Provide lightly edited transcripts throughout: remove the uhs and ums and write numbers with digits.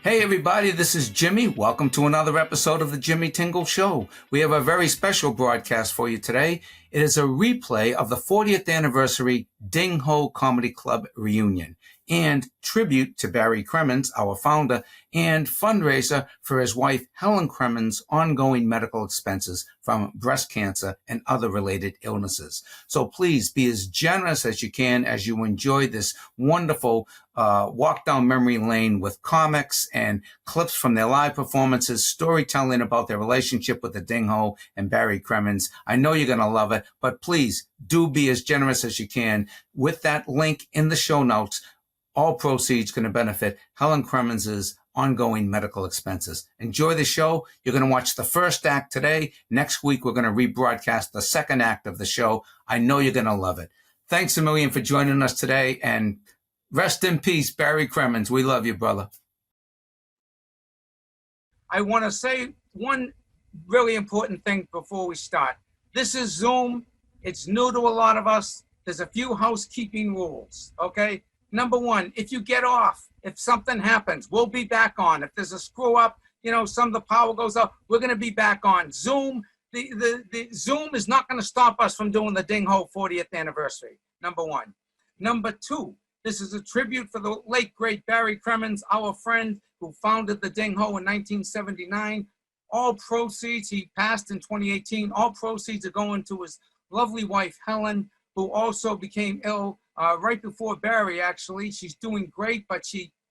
Hey everybody, this is Jimmy. Welcome to another episode of the Jimmy Tingle Show. We have a very special broadcast for you today. It is a replay of the 40th anniversary Ding Ho Comedy Club reunion and tribute to Barry Crimmins, our founder, and fundraiser for his wife Helen Crimmins' ongoing medical expenses from breast cancer and other related illnesses. So please be as generous as you can as you enjoy this wonderful walk down memory lane with comics and clips from their live performances, storytelling about their relationship with the Ding Ho and Barry Crimmins. I know you're going to love it, but please do be as generous as you can. With that link in the show notes, all proceeds going to benefit Helen Crimmins' ongoing medical expenses. Enjoy the show. You're going to watch the first act today. Next week, we're going to rebroadcast the second act of the show. I know you're going to love it. Thanks a million for joining us today, and rest in peace, Barry Crimmins. We love you, brother. I want to say one really important thing before we start. This is Zoom. It's new to a lot of us. There's a few housekeeping rules, okay? Number one, if you get off, if something happens, we'll be back on. If there's a screw up, some of the power goes up, we're going to be back on. Zoom, the Zoom is not going to stop us from doing the Ding Ho 40th anniversary, number one. Number two, this is a tribute for the late, great Barry Crimmins, our friend who founded the Ding Ho in 1979. All proceeds, he passed in 2018, all proceeds are going to his lovely wife, Helen, who also became ill right before Barry, actually. She's doing great, but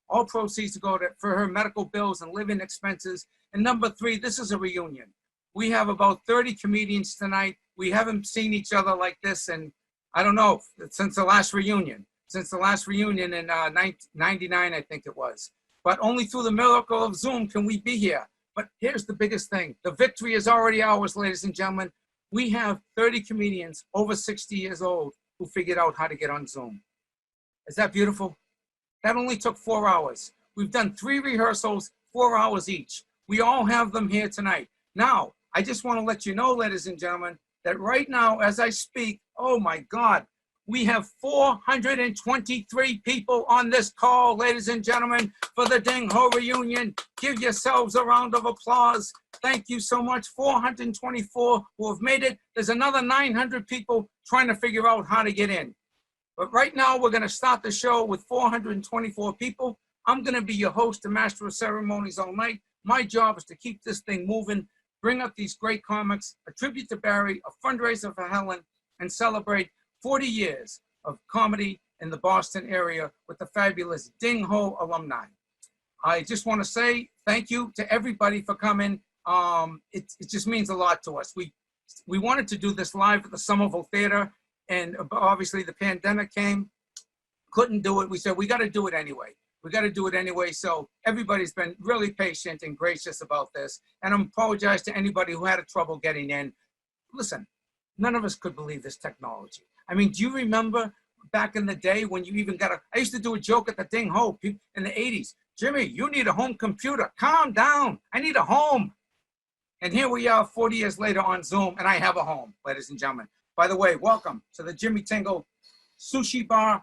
all proceeds go for her medical bills and living expenses. And number three, this is a reunion. We have about 30 comedians tonight. We haven't seen each other like this, and I don't know, since the last reunion in 99, I think it was. But only through the miracle of Zoom can we be here. But here's the biggest thing. The victory is already ours, ladies and gentlemen. We have 30 comedians over 60 years old who figured out how to get on Zoom. Is that beautiful? That only took 4 hours. We've done 3 rehearsals, 4 hours each. We all have them here tonight. Now, I just want to let you know, ladies and gentlemen, that right now, as I speak, oh my God, we have 423 people on this call, ladies and gentlemen, for the Ding Ho reunion. Give yourselves a round of applause. Thank you so much. 424 who have made it. There's another 900 people trying to figure out how to get in. But right now, we're going to start the show with 424 people. I'm going to be your host and master of ceremonies all night. My job is to keep this thing moving, bring up these great comics, a tribute to Barry, a fundraiser for Helen, and celebrate 40 years of comedy in the Boston area with the fabulous Ding Ho alumni. I just want to say thank you to everybody for coming. It just means a lot to us. We wanted to do this live at the Somerville Theater, and obviously the pandemic came, couldn't do it. We said, we got to do it anyway. We got to do it anyway. So everybody's been really patient and gracious about this. And I apologize to anybody who had trouble getting in. Listen, none of us could believe this technology. I mean, do you remember back in the day when you even I used to do a joke at the Ding Ho in the 80s. Jimmy, you need a home computer. Calm down. I need a home. And here we are 40 years later on Zoom, and I have a home, ladies and gentlemen. By the way, welcome to the Jimmy Tingle Sushi Bar,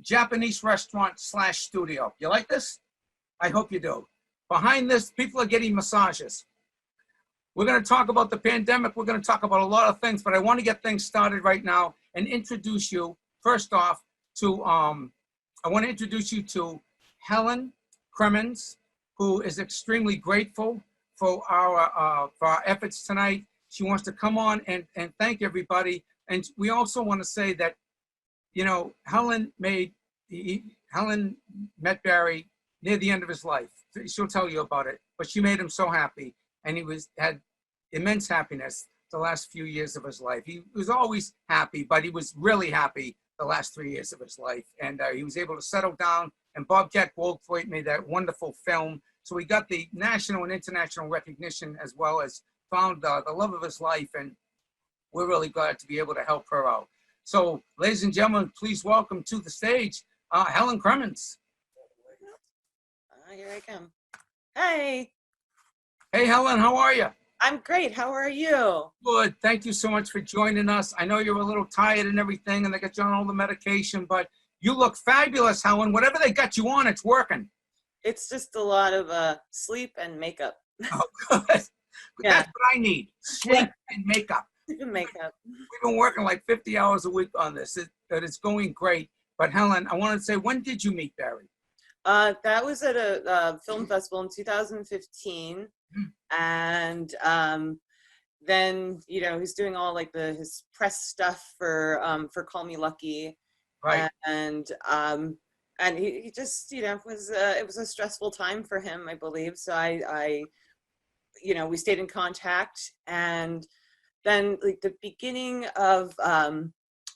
Japanese restaurant / studio. You like this? I hope you do. Behind this, people are getting massages. We're going to talk about the pandemic. We're going to talk about a lot of things, but I want to get things started right now and introduce you, first off, to, I want to introduce you to Helen Crimmins, who is extremely grateful for our efforts tonight. She wants to come on and thank everybody. And we also want to say that, Helen met Barry near the end of his life. She'll tell you about it, but she made him so happy. And he had immense happiness the last few years of his life. He was always happy, but he was really happy the last 3 years of his life. And he was able to settle down, and BOBCAT GOLDTHWAIT made that wonderful film. So he got the national and international recognition, as well as found the love of his life. And we're really glad to be able to help her out. So ladies and gentlemen, please welcome to the stage, Helen Crimmins. Here I come. Hi. Hey, Helen, how are you? I'm great. How are you? Good. Thank you so much for joining us. I know you're a little tired and everything, and they got you on all the medication, but you look fabulous, Helen. Whatever they got you on, it's working. It's just a lot of sleep and makeup. Oh, good. Yeah. That's what I need, sleep and makeup. Sleep and makeup. We've been working like 50 hours a week on this. It's going great. But Helen, I want to say, when did you meet Barry? That was at a film festival in 2015, and then he's doing all like his press stuff for Call Me Lucky, Right. and he just was it was a stressful time for him, I believe. So I we stayed in contact, and then like the beginning of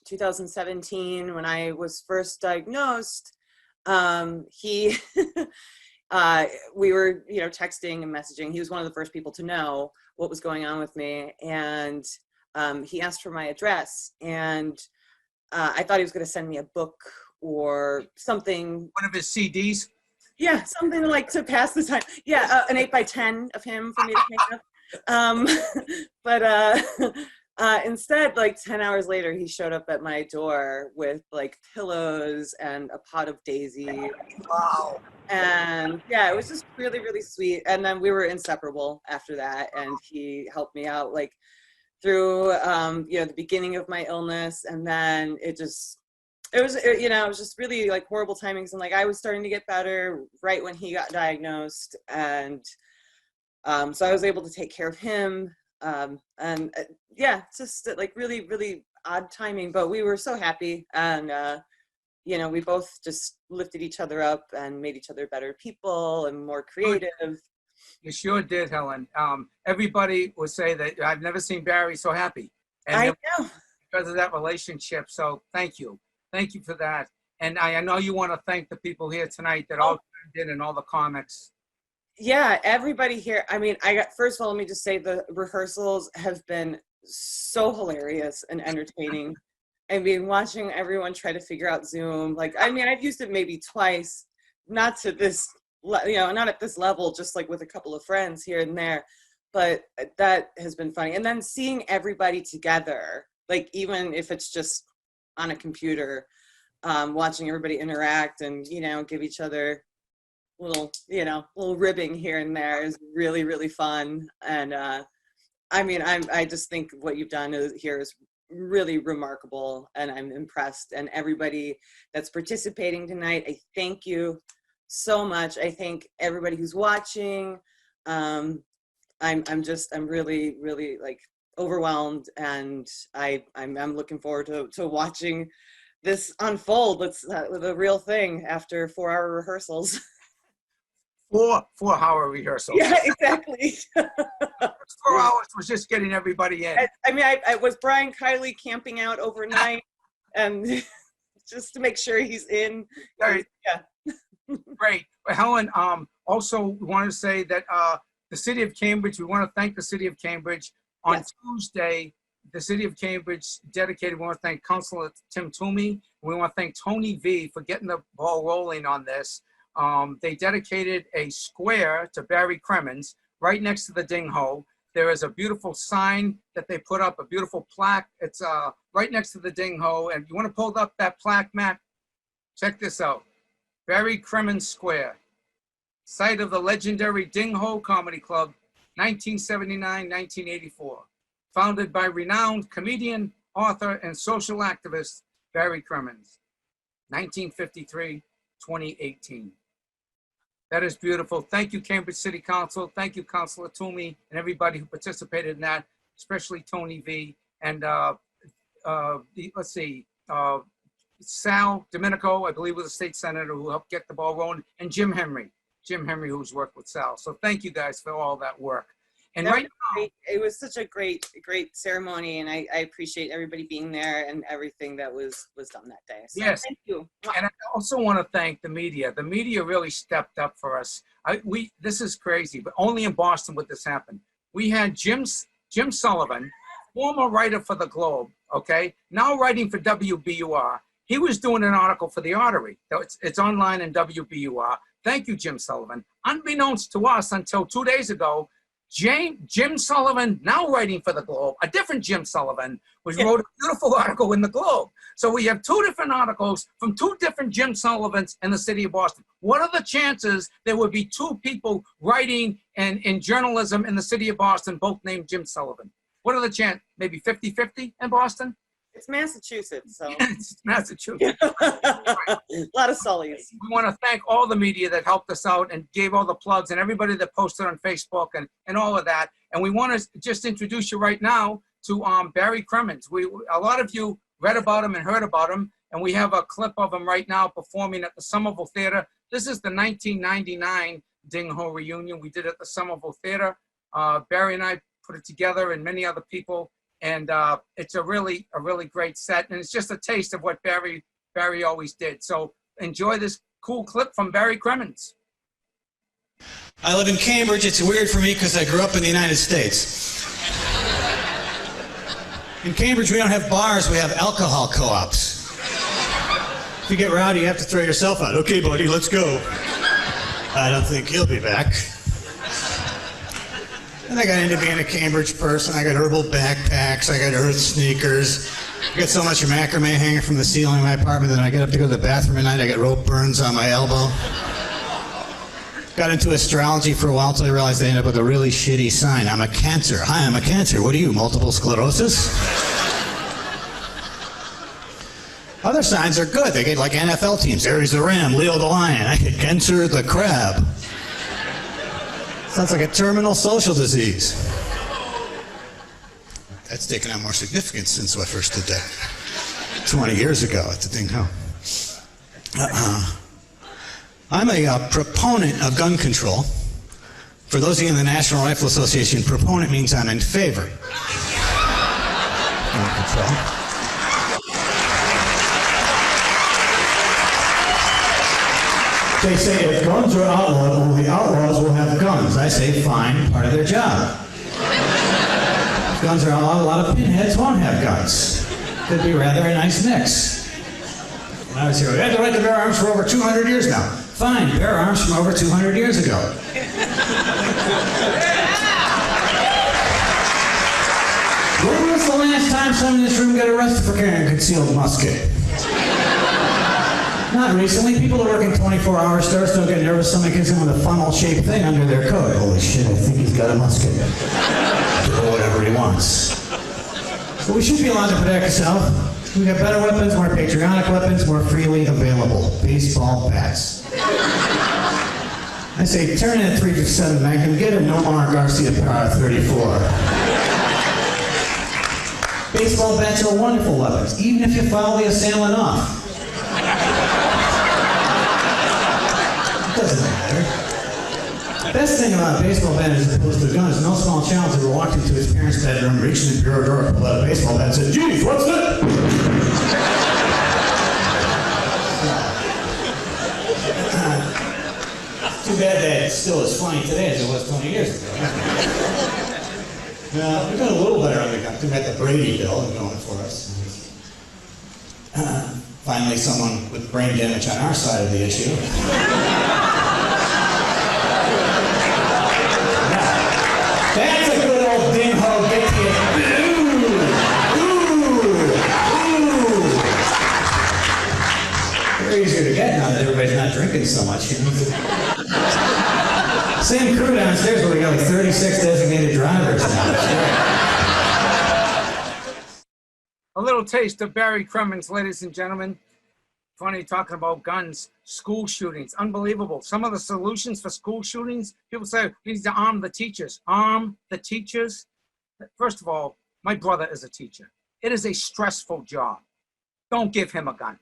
2017, when I was first diagnosed, he we were texting and messaging. He was one of the first people to know what was going on with me, and he asked for my address, and I thought he was going to send me a book or something. One of his CDs? Yeah, something like to pass the time. Yeah, an 8x10 of him for me to pick up. But instead, like 10 hours later, he showed up at my door with like pillows and a pot of daisies. Wow. And yeah, it was just really, really sweet. And then we were inseparable after that. And he helped me out like through, the beginning of my illness. And then it was just really like horrible timings. And like, I was starting to get better right when he got diagnosed. And so I was able to take care of him. Yeah, it's just like really, really odd timing, but we were so happy. And, we both just lifted each other up and made each other better people and more creative. You sure did, Helen. Everybody would say that I've never seen Barry so happy. And I know. because of that relationship. So thank you. Thank you for that. And I know you want to thank the people here tonight that all did and all the comics. Yeah, everybody here. I mean, first of all, let me just say the rehearsals have been so hilarious and entertaining. I mean, watching everyone try to figure out Zoom, like, I mean, I've used it maybe twice, not to this, not at this level, just like with a couple of friends here and there, but that has been funny. And then seeing everybody together, like, even if it's just on a computer, watching everybody interact and, give each other little ribbing here and there is really, really fun. And I mean, I just think what you've done here is really remarkable, and I'm impressed. And everybody that's participating tonight, I thank you so much. I thank everybody who's watching. I'm really, really like overwhelmed, and I'm looking forward to watching this unfold. It's the real thing after 4-hour rehearsals. 4-hour rehearsals. Yeah, exactly. 4 hours was just getting everybody in. I mean, I was Brian Kiley camping out overnight, and just to make sure he's in. Right. Yeah. Great. But Helen, also we want to say that the city of Cambridge, we want to thank the city of Cambridge. On Yes. Tuesday, the city of Cambridge dedicated, we want to thank Councilor Tim Toomey. We want to thank Tony V for getting the ball rolling on this. They dedicated a square to Barry Crimmins right next to the ding hole. There is a beautiful sign that they put up, a beautiful plaque. It's right next to the ding hole. And you want to pull up that plaque, Matt? Check this out. Barry Crimmins Square, site of the legendary Ding Hole Comedy Club, 1979-1984. Founded by renowned comedian, author, and social activist Barry Crimmins, 1953-2018. That is beautiful. Thank you, Cambridge City Council. Thank you, Councilor Toomey, and everybody who participated in that, especially Tony V. And let's see, Sal Domenico, I believe, was a state senator who helped get the ball rolling, and Jim Henry, who's worked with Sal. So thank you guys for all that work. And That right was great. It was such a great ceremony, and I appreciate everybody being there and everything that was done that day. So Yes. Thank you. And I also want to thank the media. The media really stepped up for us. This is crazy, but only in Boston would this happen. We had Jim Sullivan, former writer for the Globe, okay, now writing for WBUR. He was doing an article for The Artery. It's online in WBUR. Thank you, Jim Sullivan. Unbeknownst to us until 2 days ago, Jim Sullivan, now writing for the Globe, a different Jim Sullivan, wrote a beautiful article in the Globe. So we have two different articles from two different Jim Sullivans in the city of Boston. What are the chances there would be two people writing in journalism in the city of Boston, both named Jim Sullivan? What are the chances? Maybe 50-50 in Boston? It's Massachusetts, so. It's Massachusetts. A lot of Sullys. We want to thank all the media that helped us out and gave all the plugs and everybody that posted on Facebook and all of that. And we want to just introduce you right now to Barry Crimmins. A lot of you read about him and heard about him, and we have a clip of him right now performing at the Somerville Theater. This is the 1999 Ding Ho reunion. We did it at the Somerville Theater. Barry and I put it together, and many other people. And it's a really great set, and it's just a taste of what Barry always did. So enjoy this cool clip from Barry Crimmins. I live in Cambridge. It's weird for me because I grew up in the United States. In Cambridge, we don't have bars, we have alcohol co-ops. If you get rowdy, you have to throw yourself out. Okay, buddy, let's go. I don't think he'll be back. And I got into being a Cambridge person. I got herbal backpacks, I got earth sneakers. I got so much macrame hanging from the ceiling of my apartment that when I get up to go to the bathroom at night, I get rope burns on my elbow. Got into astrology for a while until I realized I ended up with a really shitty sign. I'm a Cancer. Hi, I'm a Cancer. What are you, multiple sclerosis? Other signs are good. They get like NFL teams. Aries the Ram, Leo the Lion. I get Cancer the Crab. Sounds like a terminal social disease. That's taken on more significance since I first did that 20 years ago at the Ding Ho. I'm a proponent of gun control. For those of you in the National Rifle Association, proponent means I'm in favor of gun control. They say if guns are outlawed, only outlaws will have guns. I say fine, part of their job. If guns are outlawed, a lot of pinheads won't have guns. Could be rather a nice mix. When I was here, we had the right to bear arms for over 200 years now. Fine, bear arms from over 200 years ago. When was the last time someone in this room got arrested for carrying a concealed musket? Not recently. People that work in 24-hour stores don't get nervous. Somebody gives them with a funnel-shaped thing under their coat. Holy shit, I think he's got a musket. Or whatever he wants. But we should be allowed to protect ourselves. We got better weapons, more patriotic weapons, more freely available. Baseball bats. I say turn in a 357 Magnum, get a Nomar Garcia Power 34. Baseball bats are wonderful weapons, even if you follow the assailant off. Doesn't matter. The best thing about a baseball bat as opposed to a gun is no small child ever walked into his parents' bedroom, reached in the bureau door, pulled out a baseball bat and said, "Geez, what's that?" Too bad that it's still as funny today as it was 20 years ago. We've done a little better on the gun. We've got the Brady bill going for us. Finally, someone with brain damage on our side of the issue. That's a good old Ding Ho get you. Ooh. They're easier to get now that everybody's not drinking so much. You know? Same crew downstairs, but we got like 36 designated drivers now. A little taste of Barry Crimmins, ladies and gentlemen. Funny talking about guns, school shootings, unbelievable. Some of the solutions for school shootings, people say we need to arm the teachers. Arm the teachers. First of all, my brother is a teacher. It is a stressful job. Don't give him a gun.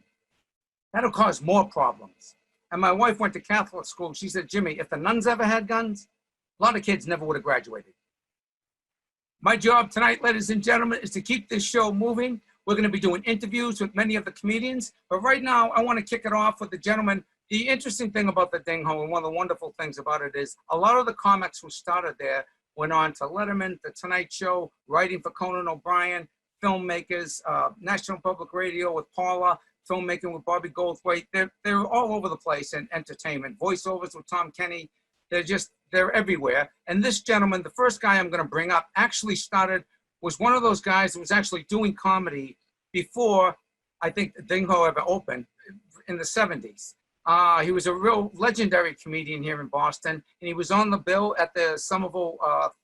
That'll cause more problems. And my wife went to Catholic school. She said, Jimmy, if the nuns ever had guns, a lot of kids never would have graduated. My job tonight, ladies and gentlemen, is to keep this show moving. We're going to be doing interviews with many of the comedians. But right now, I want to kick it off with the gentleman. The interesting thing about the Ding Ho, and one of the wonderful things about it is a lot of the comics who started there went on to Letterman, The Tonight Show, writing for Conan O'Brien, filmmakers, National Public Radio with Paula, filmmaking with Bobby Goldthwait. They're all over the place in entertainment. Voiceovers with Tom Kenny. they're everywhere. And this gentleman, the first guy I'm going to bring up, actually was one of those guys that was actually doing comedy before I think Tingle ever opened in the 70s. He was a real legendary comedian here in Boston, and he was on the bill at the Somerville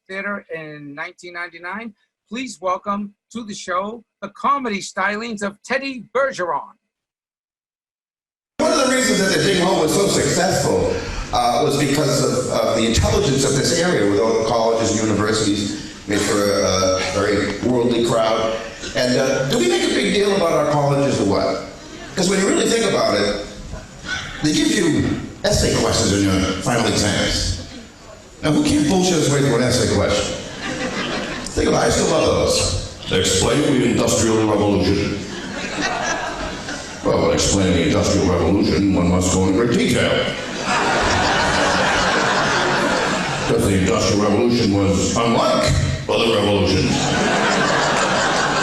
Theater in 1999. Please welcome to the show the comedy stylings of Teddy Bergeron. One of the reasons that the Tingle was so successful was because of the intelligence of this area, with all the colleges and universities, made for a very worldly crowd. And do we make a big deal about our colleges or what? Because when you really think about it, they give you essay questions in your final exams. Now, who can't bullshit his way through an essay question? Think about it, I still love those. Explain the Industrial Revolution. Well, explaining the Industrial Revolution, one must go into great detail. Because the Industrial Revolution was unlike other revolutions,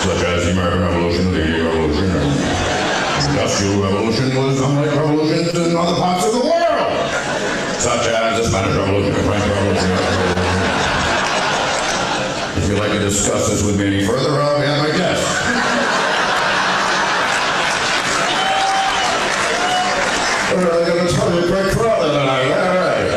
such as the American Revolution, the Indian Revolution. The Industrial Revolution was unlike revolutions in other parts of the world, such as the Spanish Revolution, the French Revolution. If you'd like to discuss this with me any further, I'll be at my desk. I'm going to tell you a great crowd tonight. All right.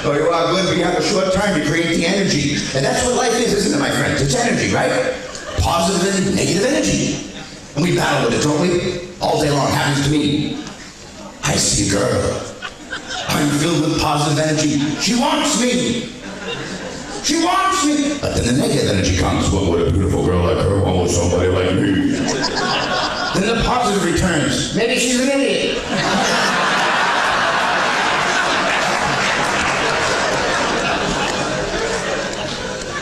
So you are good, but you have a short time to create the energy. And that's what life is, isn't it, my friends? It's energy, right? Positive and negative energy. And we battle with it, don't we? All day long. Happens to me. I see a girl. I'm filled with positive energy. She wants me. She wants me. But then the negative energy comes. What would a beautiful girl like her want with somebody like me? Then the positive returns. Maybe she's an idiot.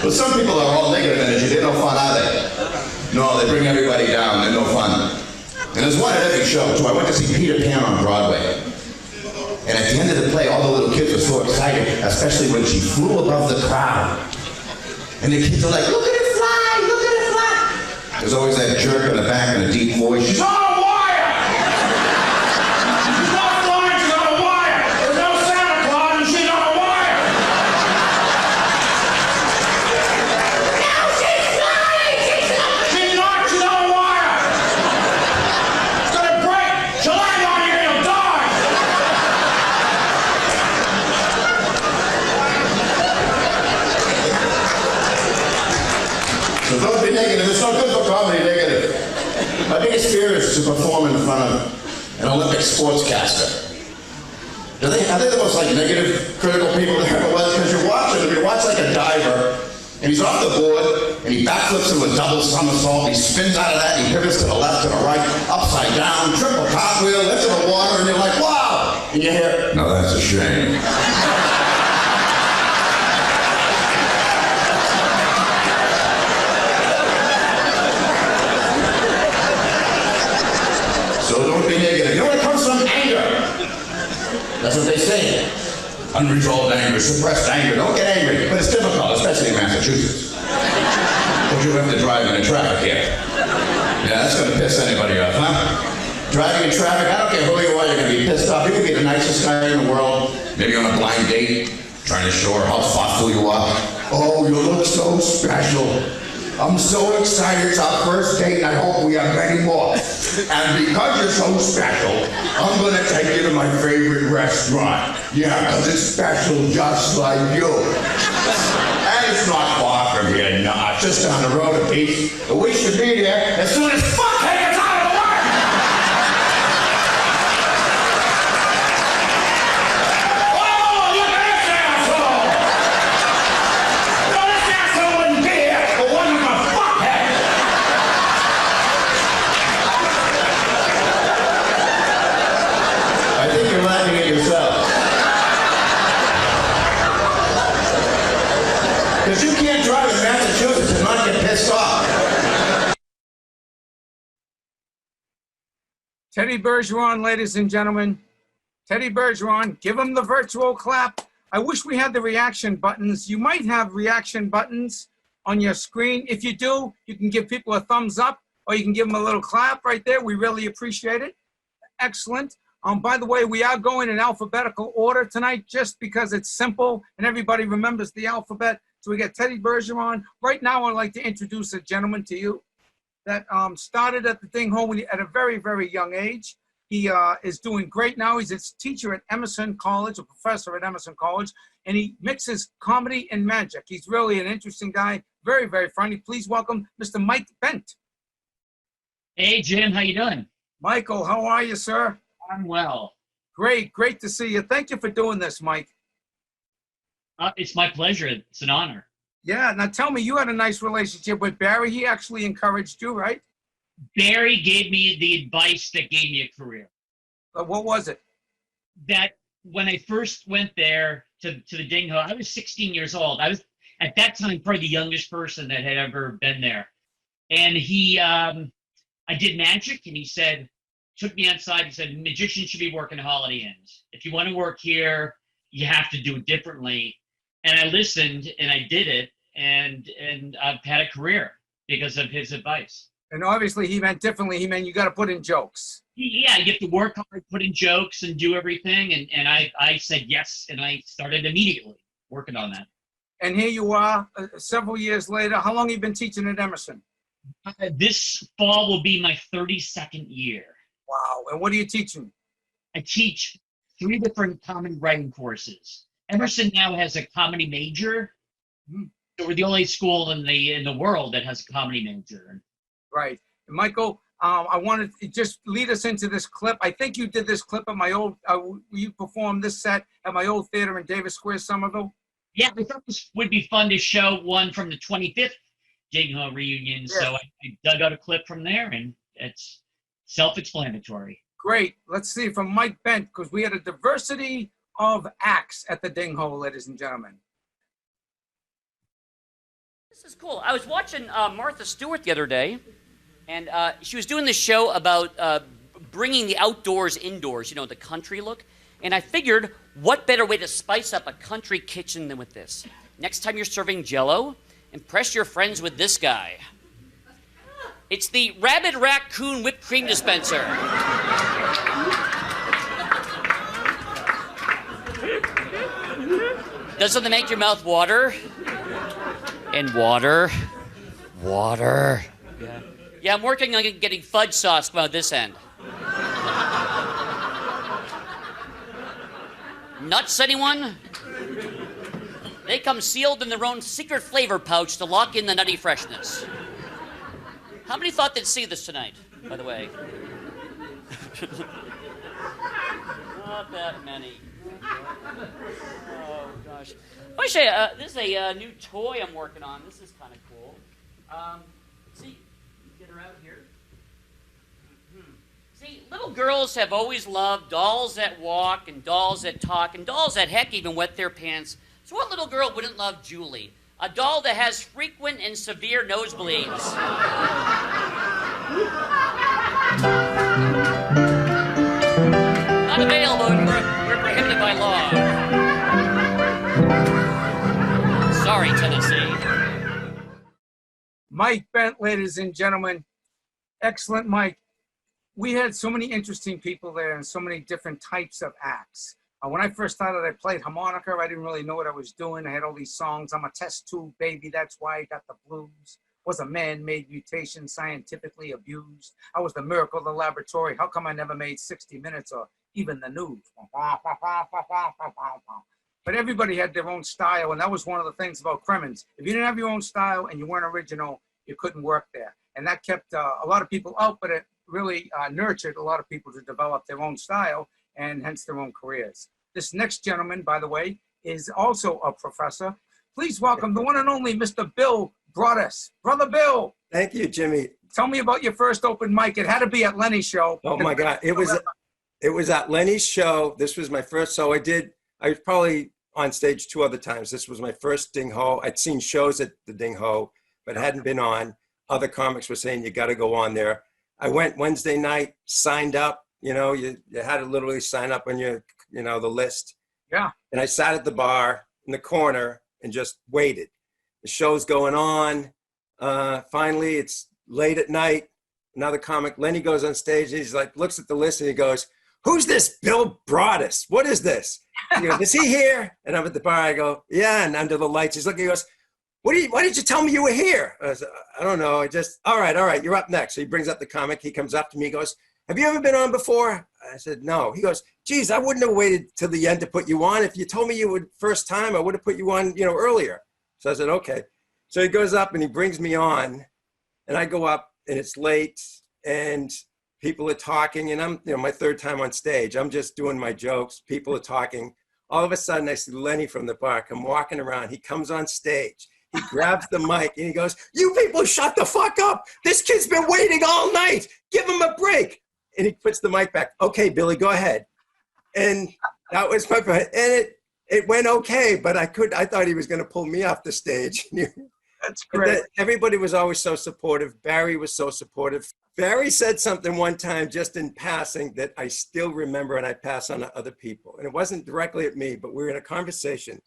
But some people are all negative energy. They're no fun, are they? No, they bring everybody down. They're no fun. And there's one at every show, too. I went to see Peter Pan on Broadway. And at the end of the play, all the little kids were so excited, especially when she flew above the crowd. And the kids are like, look at it fly, look at it fly. There's always that jerk in the back in a deep voice. She's on a wire! She's not flying, she's on a wire! There's no Santa Claus and she's on a wire! No, she's flying! She's not, she's on a wire! It's gonna break! She'll land on you and you'll die! So don't be negative. It's not good for comedy, negative. My biggest fear is to perform in front of an Olympic sportscaster. Are they the most negative, critical people there ever was? Because you watch like a diver, and he's off the board, and he backflips into a double somersault, he spins out of that, and he pivots to the left, to the right, upside down, triple cartwheel, into the water, and you're like, wow! And you hear, no, that's a shame. So don't be negative. You know where it comes from? Anger. That's what they say. Unresolved anger, suppressed anger. Don't get angry. But it's difficult, especially in Massachusetts. Because you have to drive in traffic here. Yeah, that's going to piss anybody off, huh? Driving in traffic, I don't care who you are, you're going to be pissed off. You can be the nicest guy in the world, maybe on a blind date, trying to show her how thoughtful you are. Oh, you look so special. I'm so excited, it's our first date, and I hope we have many more. And because you're so special, I'm gonna take you to my favorite restaurant. Yeah, because it's special just like you. And it's not far from here, no, it's just down the road a piece. But we should be there as soon as fuckhead gets out of the way! Because you can't drive in Massachusetts and not get pissed off. Teddy Bergeron, ladies and gentlemen. Teddy Bergeron, give him the virtual clap. I wish we had the reaction buttons. You might have reaction buttons on your screen. If you do, you can give people a thumbs up or you can give them a little clap right there. We really appreciate it. Excellent. By the way, we are going in alphabetical order tonight just because it's simple and everybody remembers the alphabet. So we got Teddy Bergeron. Right now, I'd like to introduce a gentleman to you that started at the Ding Home at a very, very young age. He is doing great now. He's a teacher at Emerson College, a professor at Emerson College, and he mixes comedy and magic. He's really an interesting guy, very, very funny. Please welcome Mr. Mike Bent. Hey, Jim, how you doing? Michael, how are you, sir? I'm well. Great, great to see you. Thank you for doing this, Mike. It's my pleasure. It's an honor. Yeah, now tell me, you had a nice relationship with Barry. He actually encouraged you, right? Barry gave me the advice that gave me a career. What was it? That when I first went there to the Ding Ho, I was 16 years old. I was, at that time, probably the youngest person that had ever been there. And he, I did magic, and he said, took me outside, he said, magicians should be working Holiday Inns. If you want to work here, you have to do it differently. And I listened, and I did it, and I've had a career because of his advice. And obviously he meant differently. He meant you got to put in jokes. Yeah, you have to work hard, put in jokes, and do everything. And I said yes, and I started immediately working on that. And here you are, several years later. How long have you been teaching at Emerson? This fall will be my 32nd year. Wow. And what are you teaching? I teach 3 different comedy writing courses. Emerson now has a comedy major. So we're the only school in the world that has a comedy major. Right. And Michael, I wanted to just lead us into this clip. I think you did this clip at my old, you performed this set at my old theater in Davis Square, Somerville. Yeah, I thought this would be fun to show one from the 25th Ding Ho reunion. Yeah. So I dug out a clip from there, and it's self-explanatory. Great. Let's see from Mike Bent, because we had a diversity of acts at the Ding Ho, ladies and gentlemen. This is cool. I was watching Martha Stewart the other day, and she was doing this show about bringing the outdoors indoors, you know, the country look. And I figured, what better way to spice up a country kitchen than with this? Next time you're serving Jell-O, impress your friends with this guy. It's the Rabbit Raccoon Whipped Cream Dispenser. Doesn't it make your mouth water? And water. Water. Yeah, I'm working on getting fudge sauce from this end. Nuts, anyone? They come sealed in their own secret flavor pouch to lock in the nutty freshness. How many thought they'd see this tonight, by the way? Not that many. Oh, gosh. I want to show you, this is a new toy I'm working on. This is kind of cool. See, get her out here. See, little girls have always loved dolls that walk and dolls that talk and dolls that heck even wet their pants. So what little girl wouldn't love Julie? A doll that has frequent and severe nosebleeds. Not available. We're prohibited by law. Sorry, Tennessee. Mike Bent, ladies and gentlemen. Excellent, Mike. We had so many interesting people there and so many different types of acts. When I first started, I played harmonica. I didn't really know what I was doing. I had all these songs. I'm a test tube baby. That's why I got the blues. Was a man-made mutation, scientifically abused. I was the miracle of the laboratory. How come I never made 60 Minutes or even the news? But everybody had their own style, and that was one of the things about Crimmins. If you didn't have your own style and you weren't original, you couldn't work there. And that kept a lot of people out, but it really nurtured a lot of people to develop their own style and hence their own careers. This next gentleman, by the way, is also a professor. Please welcome the one and only Mr. Bill BRAUDIS. Brother Bill. Thank you, Jimmy. Tell me about your first open mic. It had to be at Lenny's show. Oh my God, it was at Lenny's show. This was my first, so I was probably on stage 2 other times. This was my first Ding Ho. I'd seen shows at the Ding Ho, but hadn't been on. Other comics were saying, you got to go on there. I went Wednesday night, signed up. You know, you had to literally sign up on your, the list. Yeah. And I sat at the bar in the corner and just waited. The show's going on. Finally, it's late at night. Another comic, Lenny, goes on stage. He's like, looks at the list and he goes, who's this Bill BRAUDIS? What is this? He goes, is he here? And I'm at the bar. I go, yeah. And under the lights, he's looking. He goes, why did you tell me you were here? I said, I don't know. All right. You're up next. So he brings up the comic. He comes up to me. He goes, have you ever been on before? I said, no. He goes, geez, I wouldn't have waited till the end to put you on. If you told me you would first time, I would have put you on, earlier. So I said, okay. So he goes up and he brings me on, and I go up and it's late and people are talking, and I'm, my third time on stage. I'm just doing my jokes. People are talking. All of a sudden I see Lenny from the bar come walking around. He comes on stage. He grabs the mic and he goes, you people shut the fuck up. This kid's been waiting all night. Give him a break. And he puts the mic back. Okay, Billy, go ahead. And that was my point. And it went okay, but I thought he was going to pull me off the stage. That's great. Everybody was always so supportive. Barry was so supportive. Barry said something one time just in passing that I still remember, and I pass on to other people. And it wasn't directly at me, but we were in a conversation.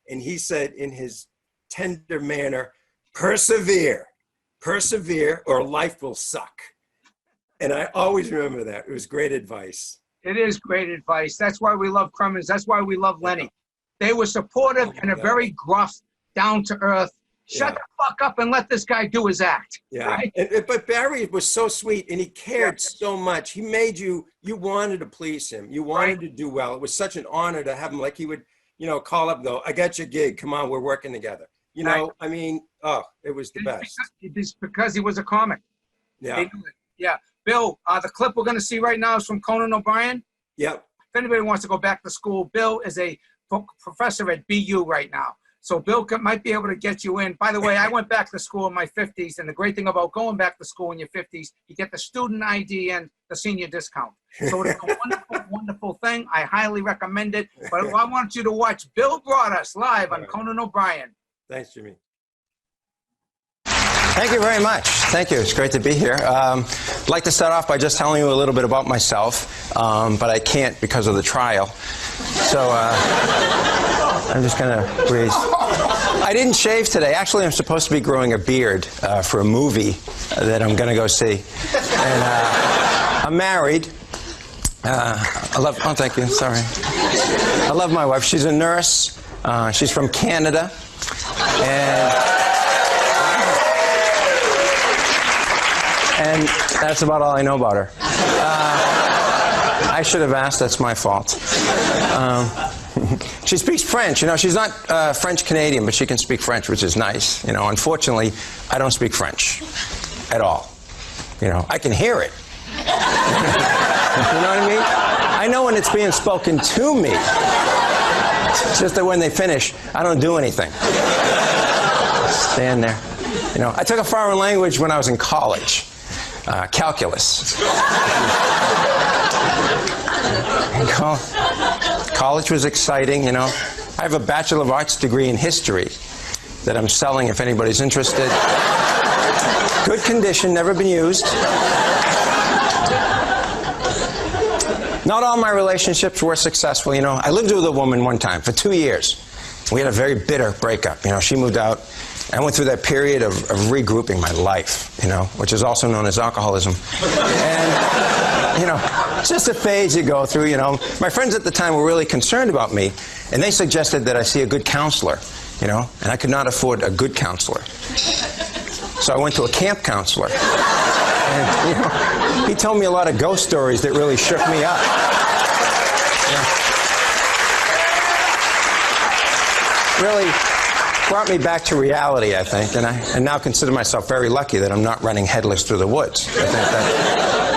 And he said in his tender manner, persevere, or life will suck. And I always remember that. It was great advice. It is great advice. That's why we love Crimmins. That's why we love Lenny. They were supportive and a very gruff, down to earth. Shut the fuck up and let this guy do his act. Yeah. Right? But Barry was so sweet, and he cared so much. He made you wanted to please him. You wanted to do well. It was such an honor to have him. Like he would, call up, though, I got your gig. Come on, we're working together. I mean, it was the best. It's because he was a comic. Yeah. Yeah. Bill, the clip we're going to see right now is from Conan O'Brien. Yep. If anybody wants to go back to school, Bill is a professor at BU right now. So Bill might be able to get you in. By the way, I went back to school in my 50s, and the great thing about going back to school in your 50s, you get the student ID and the senior discount. So it's a wonderful, wonderful thing. I highly recommend it. But I want you to watch Bill BRAUDIS live on Conan O'Brien. Thanks, Jimmy. Thank you very much. Thank you. It's great to be here. I'd like to start off by just telling you a little bit about myself, but I can't because of the trial. So I'm just going to breeze. I didn't shave today. Actually, I'm supposed to be growing a beard for a movie that I'm going to go see. And I'm married. Thank you. Sorry. I love my wife. She's a nurse. She's from Canada. And that's about all I know about her. I should have asked. That's my fault. She speaks French. She's not French-Canadian, but she can speak French, which is nice. Unfortunately, I don't speak French at all. I can hear it. You know what I mean? I know when it's being spoken to me. It's just that when they finish, I don't do anything. Stand there. I took a foreign language when I was in college. Calculus. College was exciting, I have a Bachelor of Arts degree in history that I'm selling if anybody's interested. Good condition, never been used. Not all my relationships were successful, I lived with a woman one time for 2 years. We had a very bitter breakup, she moved out. I went through that period of regrouping my life, which is also known as alcoholism. And, it's just a phase you go through, My friends at the time were really concerned about me, and they suggested that I see a good counselor, and I could not afford a good counselor. So I went to a camp counselor. And, he told me a lot of ghost stories that really shook me up. Really brought me back to reality, I think, and I now consider myself very lucky that I'm not running headless through the woods. I think that...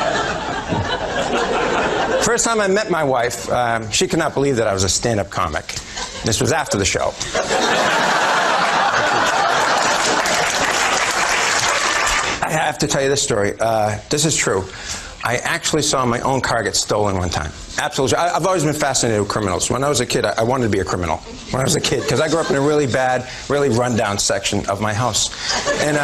First time I met my wife, she could not believe that I was a stand-up comic. This was after the show. I have to tell you this story. This is true. I actually saw my own car get stolen one time. Absolutely. I've always been fascinated with criminals. When I was a kid, I wanted to be a criminal. When I was a kid, because I grew up in a really bad, really rundown section of my house. And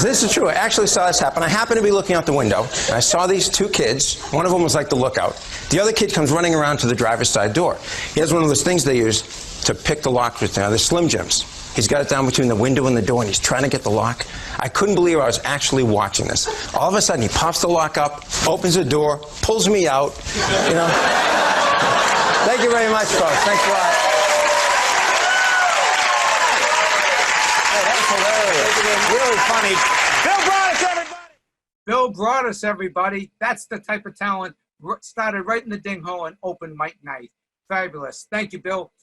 this is true. I actually saw this happen. I happened to be looking out the window, and I saw these two kids. One of them was like the lookout. The other kid comes running around to the driver's side door. He has one of those things they use to pick the locks with, the Slim Jims. He's got it down between the window and the door, and he's trying to get the lock. I couldn't believe I was actually watching this. All of a sudden, he pops the lock up, opens the door, pulls me out, you know. Thank you very much, folks. Thanks a lot. Hey, that was hilarious. Really funny. Bill Braudis, everybody! Bill Braudis, everybody. That's the type of talent. Started right in the ding hole and open mic night. Fabulous. Thank you, Bill.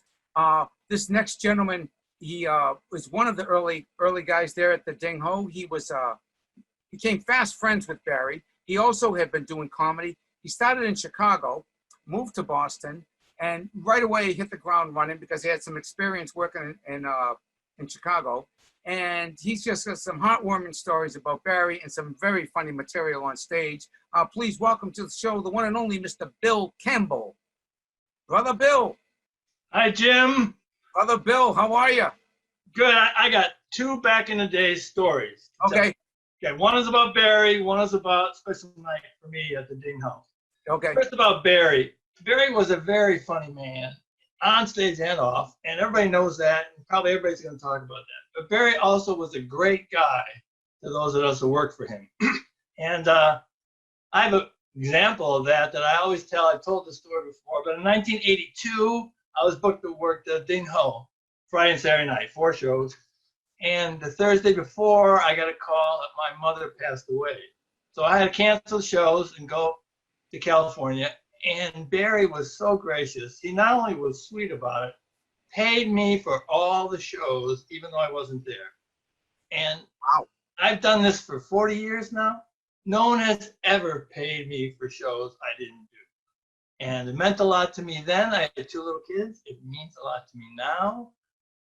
This next gentleman, he was one of the early guys there at the ding hole. He became fast friends with Barry. He also had been doing comedy. He started in Chicago, moved to Boston, and right away hit the ground running because he had some experience working in Chicago. And he's just got some heartwarming stories about Barry and some very funny material on stage. Please welcome to the show the one and only Mr. Bill Campbell. Brother Bill. Hi, Jim. Brother Bill, how are you? Good. I got two back in the day stories. Okay. Okay. One is about Barry. One is about special night for me at the Ding House. Okay. First about Barry. Barry was a very funny man, on stage and off, and everybody knows that. And probably everybody's going to talk about that. But Barry also was a great guy to those of us who worked for him. And I have an example of that I always tell. I've told the story before, but in 1982, I was booked to work the Ding Ho Friday and Saturday night, 4 shows. And the Thursday before, I got a call that my mother passed away. So I had to cancel shows and go to California. And Barry was so gracious. He not only was sweet about it, paid me for all the shows, even though I wasn't there. And wow, I've done this for 40 years now. No one has ever paid me for shows I didn't do. And it meant a lot to me then. I had 2 little kids. It means a lot to me now.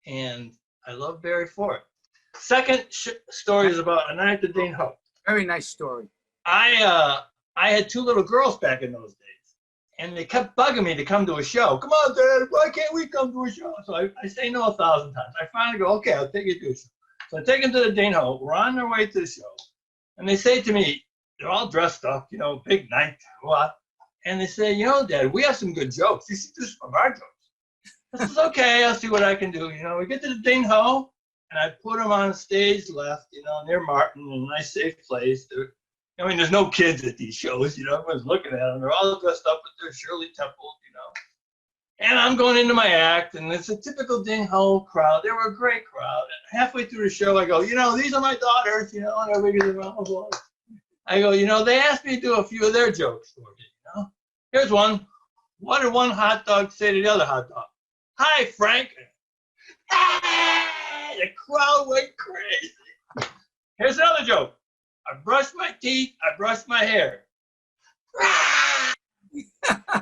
And I love Barry for it. Second story is about a night at the Ding Ho. Very nice story. I had 2 little girls back in those days. And they kept bugging me to come to a show. Come on, Dad, why can't we come to a show? So I say no 1,000 times. I finally go, okay, I'll take you to a show. So I take them to the Ding Ho. We're on their way to the show. And they say to me, they're all dressed up, you know, big night, what? And they say, you know, Dad, we have some good jokes. You should do some of our jokes. I says, okay, I'll see what I can do. You know, we get to the Ding Ho, and I put them on stage left, you know, near Martin, in a nice, safe place. I mean, there's no kids at these shows, you know, everyone's looking at them. They're all dressed up with their Shirley Temple, you know. And I'm going into my act, and it's a typical Ding Ho crowd. They were a great crowd. And halfway through the show, I go, you know, these are my daughters, you know, and everybody goes, oh, I go, you know, they asked me to do a few of their jokes for me, you know. Here's one. What did one hot dog say to the other hot dog? Hi, Frank. Ah! The crowd went crazy. Here's another joke. I brushed my teeth, I brushed my hair.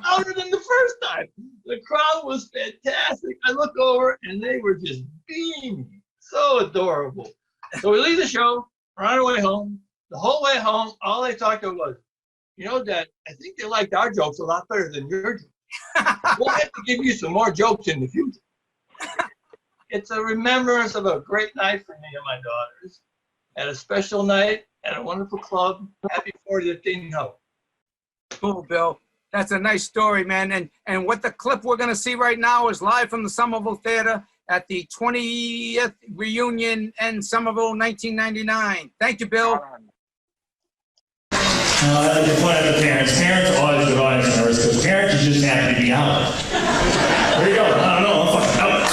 Louder than the first time. The crowd was fantastic. I look over and they were just beaming. So adorable. So we leave the show, we're on our way home. The whole way home, all they talked about was, you know, Dad, I think they liked our jokes a lot better than your jokes. We'll have to give you some more jokes in the future. It's a remembrance of a great night for me and my daughters. At a special night at a wonderful club. Happy 40th Ding Ho. Cool, Bill. That's a nice story, man. And what the clip we're going to see right now is live from the Somerville Theater at the 20th reunion in Somerville, 1999. Thank you, Bill. I like to point out the parents. Parents are always the audience members because parents are just happy to be out. Where you going? I don't know. I'm fucking out.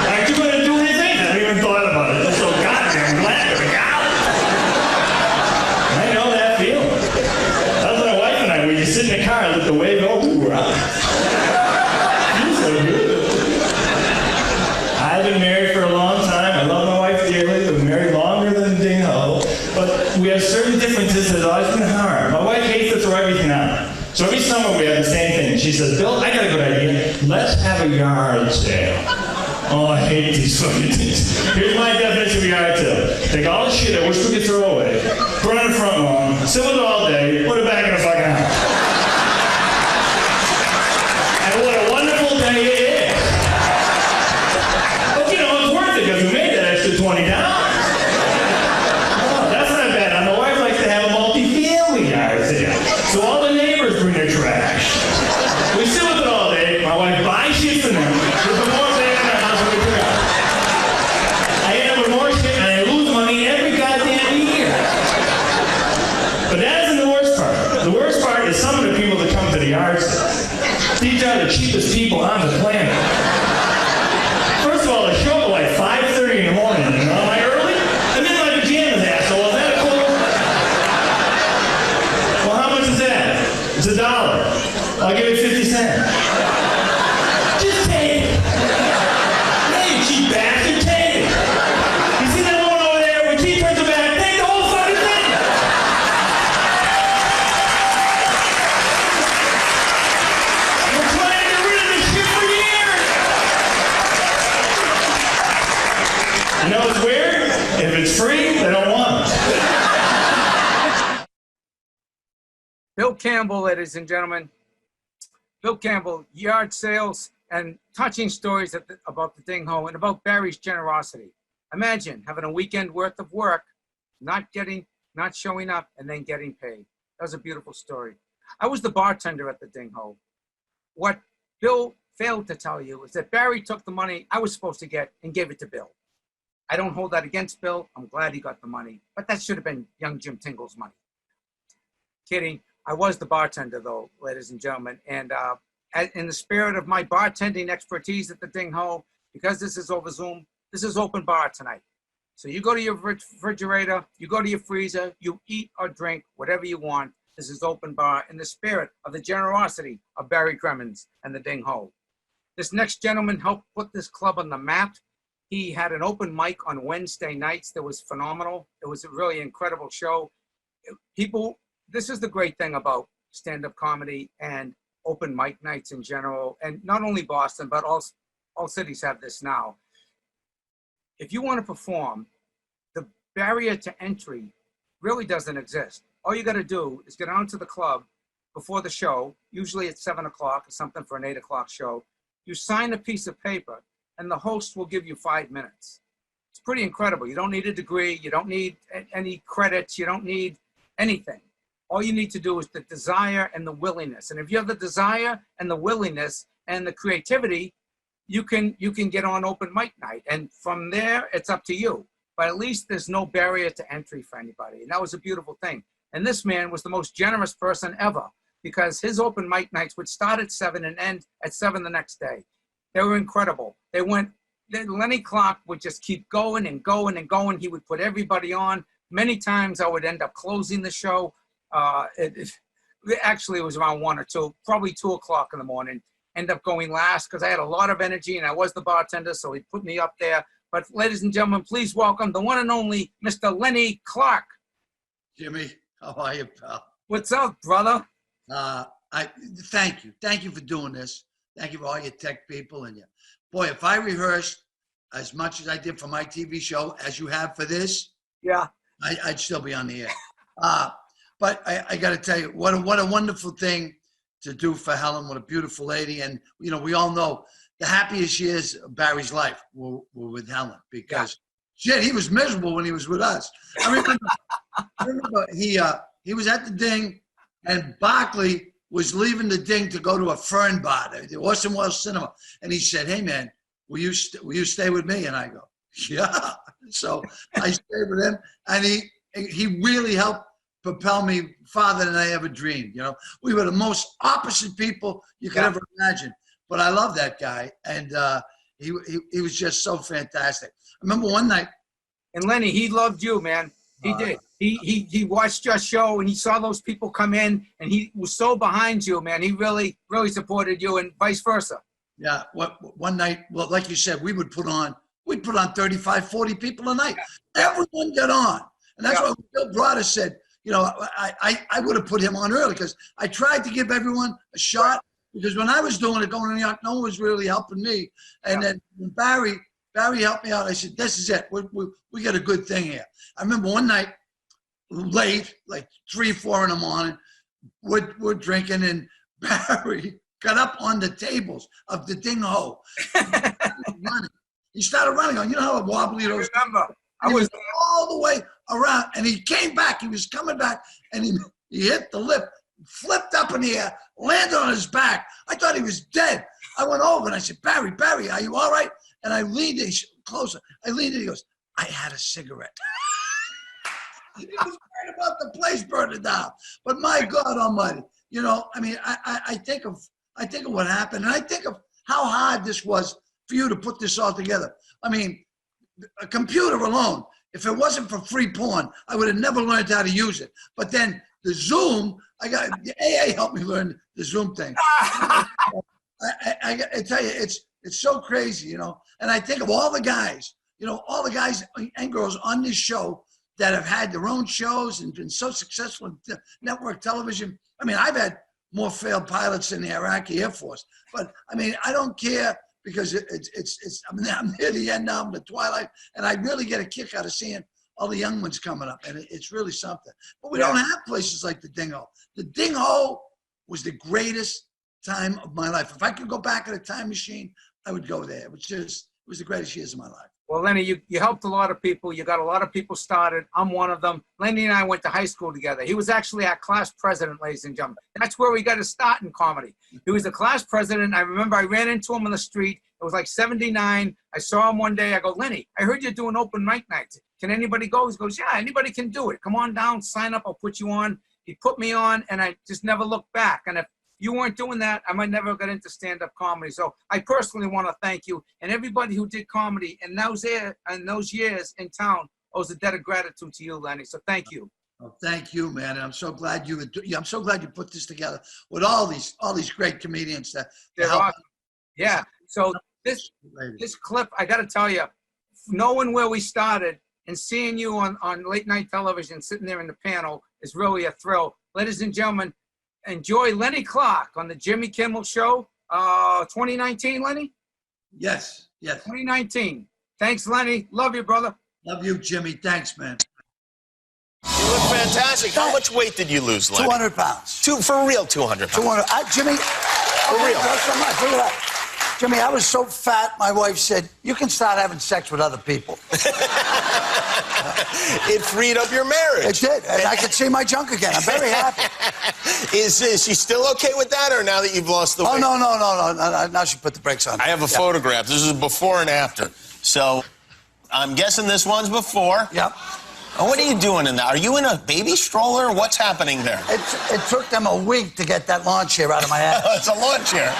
I could going to do anything. I haven't even thought about it. I'm so goddamn glad to be out. I know that feeling. That was my wife and I. We just sit in the car and let the wave go. Ooh, we're out. Feels so good. I've been married for a long time. I love my wife dearly. We've been married longer than Ding Ho. But we have certain differences that have always been hard. My wife hates to throw everything out. So every summer we have the same thing. She says, Bill, I got a good idea. Let's have a yard sale. Oh, I hate these fucking things. Here's my definition of a yard sale. Take all the shit I wish we could throw away, put it on the front lawn, sit with it all day, put it back in the fucking house. And what a wonderful day it is. But you know, it's worth it because we made that extra $20. So all the neighbors bring their trash. We sit with it all day. My wife buys shit for them. There's more things in our house when we pick up. The worst part is some of the people that come to the yard sales. These are the cheapest people on the planet. First of all, they show up at like 5:30 in the morning. You know, am I early? I'm in my pajamas, asshole. Is that cool? Well, how much is that? It's $1. I'll give you 50 cents. Just take it. Hey, you cheap bastard, take it. You see that woman over there when she turns her back? Take the whole fucking thing. We're trying to get rid of this shit for years. You know what's weird? If it's free, they don't want it. Bill Campbell, ladies and gentlemen. Bill Campbell, yard sales and touching stories about the Ding Ho and about Barry's generosity. Imagine having a weekend worth of work, not showing up, and then getting paid. That was a beautiful story. I was the bartender at the Ding Ho. What Bill failed to tell you is that Barry took the money I was supposed to get and gave it to Bill. I don't hold that against Bill. I'm glad he got the money, but that should have been young Jim Tingle's money. Kidding. I was the bartender, though, ladies and gentlemen, and in the spirit of my bartending expertise at the Ding Ho, because this is over Zoom, this is open bar tonight. So you go to your refrigerator, you go to your freezer, you eat or drink whatever you want. This is open bar in the spirit of the generosity of Barry Crimmins and the Ding Ho. This next gentleman helped put this club on the map. He had an open mic on Wednesday nights that was phenomenal. It was a really incredible show. This is the great thing about stand-up comedy and open mic nights in general, and not only Boston, but all cities have this now. If you want to perform, the barrier to entry really doesn't exist. All you got to do is get onto the club before the show, usually at 7 o'clock or something for an 8 o'clock show. You sign a piece of paper, and the host will give you 5 minutes. It's pretty incredible. You don't need a degree. You don't need any credits. You don't need anything. All you need to do is the desire and the willingness. And if you have the desire and the willingness and the creativity, you can get on open mic night. And from there, it's up to you. But at least there's no barrier to entry for anybody. And that was a beautiful thing. And this man was the most generous person ever, because his open mic nights would start at 7 and end at 7 the next day. They were incredible. Lenny Clarke would just keep going and going and going. He would put everybody on. Many times I would end up closing the show. Actually, it was around 1 or 2, probably 2 o'clock in the morning. End up going last because I had a lot of energy and I was the bartender, so he put me up there. But ladies and gentlemen, please welcome the one and only Mr. Lenny Clarke. Jimmy, how are you, pal? What's up, brother? Thank you. Thank you for doing this. Thank you for all your tech people and your boy. If I rehearsed as much as I did for my TV show as you have for this, yeah, I'd still be on the air. But I got to tell you, what a wonderful thing to do for Helen. What a beautiful lady. And, you know, we all know the happiest years of Barry's life were with Helen, because, shit, he was miserable when he was with us. I remember he was at the Ding, and Barkley was leaving the Ding to go to a Fern bar, the Orson Welles Cinema. And he said, hey, man, will you stay with me? And I go, yeah. So I stayed with him, and he really helped propel me farther than I ever dreamed. You know, we were the most opposite people you could ever imagine, but I love that guy, and he was just so fantastic. I remember one night, and Lenny, he loved you, man. He did. He watched your show, and he saw those people come in, and he was so behind you, man. He really supported you, and vice versa. Yeah. One night, well, like you said, we'd put on 35, 40 people a night. Everyone got on, and that's why Bill BRAUDIS said, you know, I would have put him on early, because I tried to give everyone a shot, because when I was doing it, going to New York, no one was really helping me. And then when Barry helped me out, I said, this is it. We got a good thing here. I remember one night, late, like 3, 4 in the morning, we're drinking, and Barry got up on the tables of the Ding Ho. He started running on, you know how wobbly those. I remember. I was all the way around, and he came back. He was coming back, and he hit the lip, flipped up in the air, landed on his back. I thought he was dead. I went over, and I said, Barry, are you all right? And I leaned in closer. I leaned in. He goes, I had a cigarette. He was worried about the place burning down. But my God Almighty, you know, I mean, I think of what happened, and I think of how hard this was for you to put this all together. I mean, a computer alone, if it wasn't for free porn, I would have never learned how to use it. But then the Zoom, the AA helped me learn the Zoom thing. I tell you, it's so crazy, you know. And I think of all the guys, you know, all the guys and girls on this show that have had their own shows and been so successful in network television. I mean, I've had more failed pilots in the Iraqi Air Force, but I mean, I don't care because I'm near the end now, I'm the twilight, and I really get a kick out of seeing all the young ones coming up, and it's really something. But we don't have places like the Dingo. The Dingo was the greatest time of my life. If I could go back in a time machine, I would go there. It was the greatest years of my life. Well, Lenny, you helped a lot of people. You got a lot of people started. I'm one of them. Lenny and I went to high school together. He was actually our class president, ladies and gentlemen. That's where we got to start in comedy. He was the class president. I remember I ran into him on the street. It was like 79. I saw him one day. I go, Lenny, I heard you're doing open mic nights. Can anybody go? He goes, yeah, anybody can do it. Come on down, sign up, I'll put you on. He put me on, and I just never looked back. And if you weren't doing that, I might never get into stand-up comedy. So I personally want to thank you, and everybody who did comedy in those years in town owes a debt of gratitude to you, Lenny. So thank you. Oh, thank you, man. And I'm so glad you put this together with all these great comedians that help. Awesome. Yeah. So this clip, I got to tell you, knowing where we started and seeing you on late night television, sitting there in the panel is really a thrill. Ladies and gentlemen, enjoy Lenny Clarke on the Jimmy Kimmel Show, 2019, Lenny? Yes, yes. 2019. Thanks, Lenny. Love you, brother. Love you, Jimmy. Thanks, man. You look fantastic. How much weight did you lose, Lenny? 200 pounds. For real, 200 pounds. 200. Jimmy, for real. That's so much. Look at that. Jimmy, I was so fat, my wife said, you can start having sex with other people. It freed up your marriage. It did, and I could see my junk again. I'm very happy. Is she still okay with that, or now that you've lost the weight? Oh, no. Now she put the brakes on. I have a photograph. This is before and after. So I'm guessing this one's before. Yep. Oh, what are you doing in that? Are you in a baby stroller? What's happening there? It took them a week to get that lawn chair out of my ass. It's a lawn chair.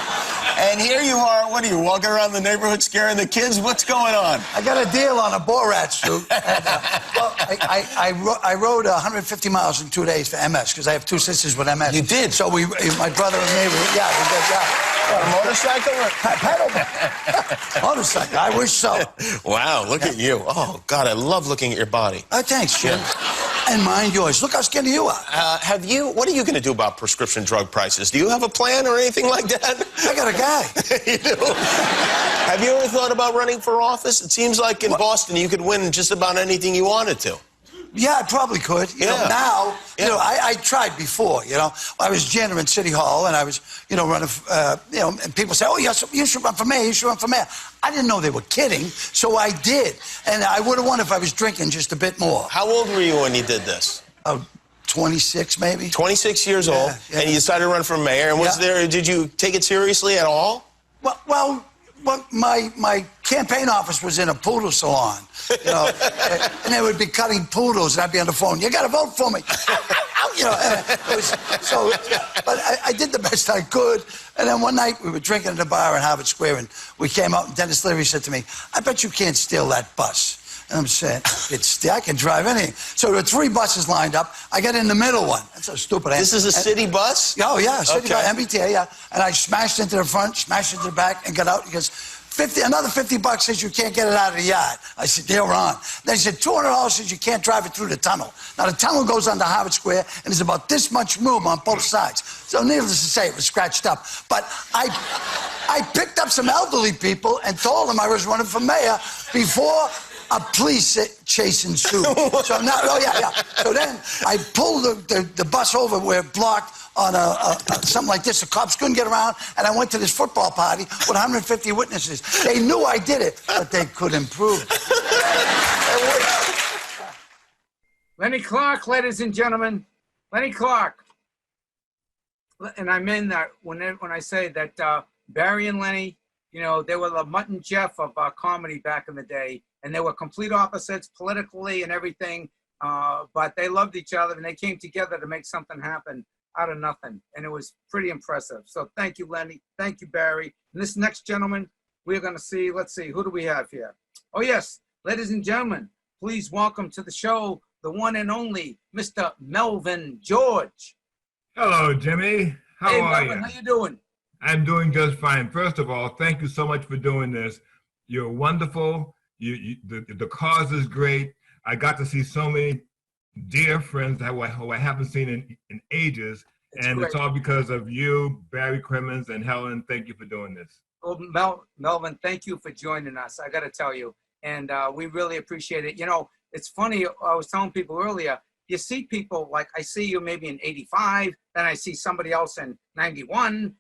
And here you are. What are you, walking around the neighborhood scaring the kids? What's going on? I got a deal on a Borat suit. And, well, I rode 150 miles in 2 days for MS because I have two sisters with MS. You did? So my brother and me, we did. A motorcycle? Pedal. Motorcycle. I wish so. Wow, look at you. Oh, God, I love looking at your body. Oh, thanks, Jim. And mind yours. Look how skinny you are. What are you going to do about prescription drug prices? Do you have a plan or anything like that? I got a guy. You do? Have you ever thought about running for office? It seems like in Boston you could win just about anything you wanted to. Yeah, I probably could. You know, now, you know, I tried before, you know. I was janitor in City Hall, and I was, you know, running, you know, and people say, oh, yes, you should run for mayor, you should run for mayor. I didn't know they were kidding, so I did. And I would have won if I was drinking just a bit more. How old were you when you did this? 26, maybe. 26 years old, and you decided to run for mayor. And did you take it seriously at all? Well, my campaign office was in a poodle salon, you know, and they would be cutting poodles, and I'd be on the phone. You got to vote for me, you know. It was, so, but I did the best I could. And then one night we were drinking at a bar in Harvard Square, and we came out, and Dennis Leary said to me, "I bet you can't steal that bus." And I'm saying, I can drive anything. So there were 3 buses lined up. I got in the middle one. That's so stupid. This is a city bus? Oh, yeah, city bus, MBTA, yeah. And I smashed into the front, smashed into the back, and got out. He goes, another $50 says you can't get it out of the yard. I said, they're on. Then he said, $200 says you can't drive it through the tunnel. Now, the tunnel goes under Harvard Square, and there's about this much room on both sides. So needless to say, it was scratched up. But I picked up some elderly people and told them I was running for mayor before a police chase ensued. So now, So then I pulled the bus over where it blocked on something like this. The cops couldn't get around, and I went to this football party with 150 witnesses. They knew I did it, but they couldn't prove it. Lenny Clarke, ladies and gentlemen. Lenny Clarke. And I mean that when I say that Barry and Lenny, you know, they were the Mutt and Jeff of comedy back in the day. And they were complete opposites politically and everything. but they loved each other and they came together to make something happen out of nothing. And it was pretty impressive. So thank you, Lenny. Thank you, Barry. And this next gentleman, we're going to see, let's see, who do we have here? Oh, yes. Ladies and gentlemen, please welcome to the show, the one and only Mr. Melvin George. Hello, Jimmy. How hey, are Melvin, you? how you doing? I'm doing just fine. First of all, thank you so much for doing this. You're wonderful. The cause is great. I got to see so many dear friends who I haven't seen in ages, and it's all because of you, Barry Crimmins, and Helen. Thank you for doing this. Well, Melvin, thank you for joining us. I got to tell you, and we really appreciate it. You know, it's funny. I was telling people earlier, you see people like I see you maybe in '85, then I see somebody else in '91.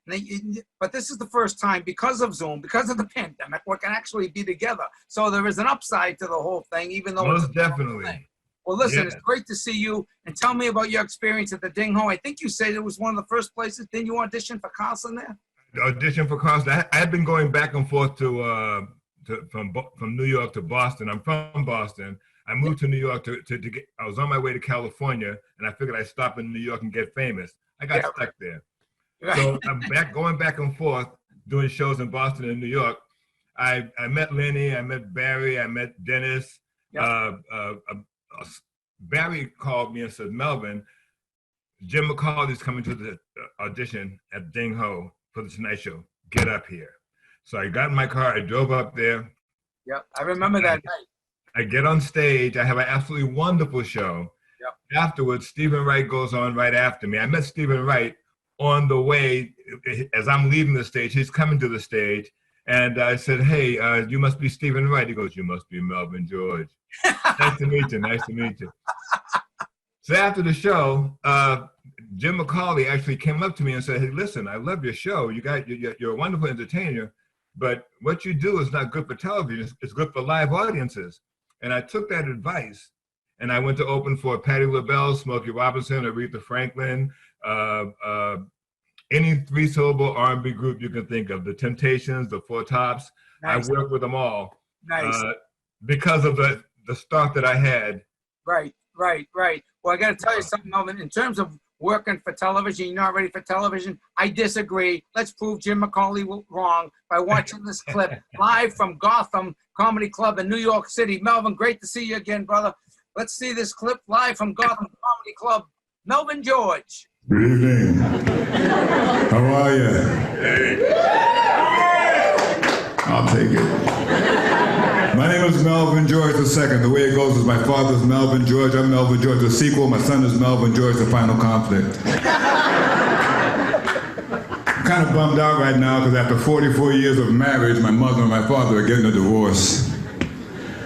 But this is the first time because of Zoom, because of the pandemic, we can actually be together. So there is an upside to the whole thing, even though most definitely. Well, listen, it's great to see you. And tell me about your experience at the Ding Ho. I think you said it was one of the first places. Didn't you audition for Carlson there? Audition for Carlson. I had been going back and forth from New York to Boston. I'm from Boston. I moved to New York to get, I was on my way to California, and I figured I'd stop in New York and get famous. I got stuck there. Right. So I'm going back and forth, doing shows in Boston and New York. I met Lenny, I met Barry, I met Dennis. Barry called me and said, Melvin, Jim McCauley's coming to the audition at Ding Ho for the Tonight Show. Get up here. So I got in my car, I drove up there. Yep, I remember that night. I get on stage, I have an absolutely wonderful show. Yep. Afterwards, Stephen Wright goes on right after me. I met Stephen Wright on the way, as I'm leaving the stage, he's coming to the stage, and I said, hey, you must be Stephen Wright. He goes, you must be Melvin George. Nice to meet you, nice to meet you. So after the show, Jim McCauley actually came up to me and said, hey, listen, I love your show. You're a wonderful entertainer, but what you do is not good for television, it's good for live audiences. And I took that advice and I went to open for Patti LaBelle, Smokey Robinson, Aretha Franklin, any three-syllable R&B group you can think of, the Temptations, the Four Tops. Nice. I worked with them all. Nice. Because of the start that I had. Right. Well, I got to tell you something, Melvin. In terms of working for television, you're not ready for television. I disagree. Let's prove Jim McCauley wrong by watching this clip live from Gotham Comedy Club in New York City. Melvin, great to see you again, brother. Let's see this clip live from Gotham Comedy Club. Melvin George. Good evening. How are you? Hey. I'll take it. My name is Melvin George II. The way it goes is my father's Melvin George. I'm Melvin George, the sequel. My son is Melvin George, the final conflict. I'm kind of bummed out right now because after 44 years of marriage, my mother and my father are getting a divorce.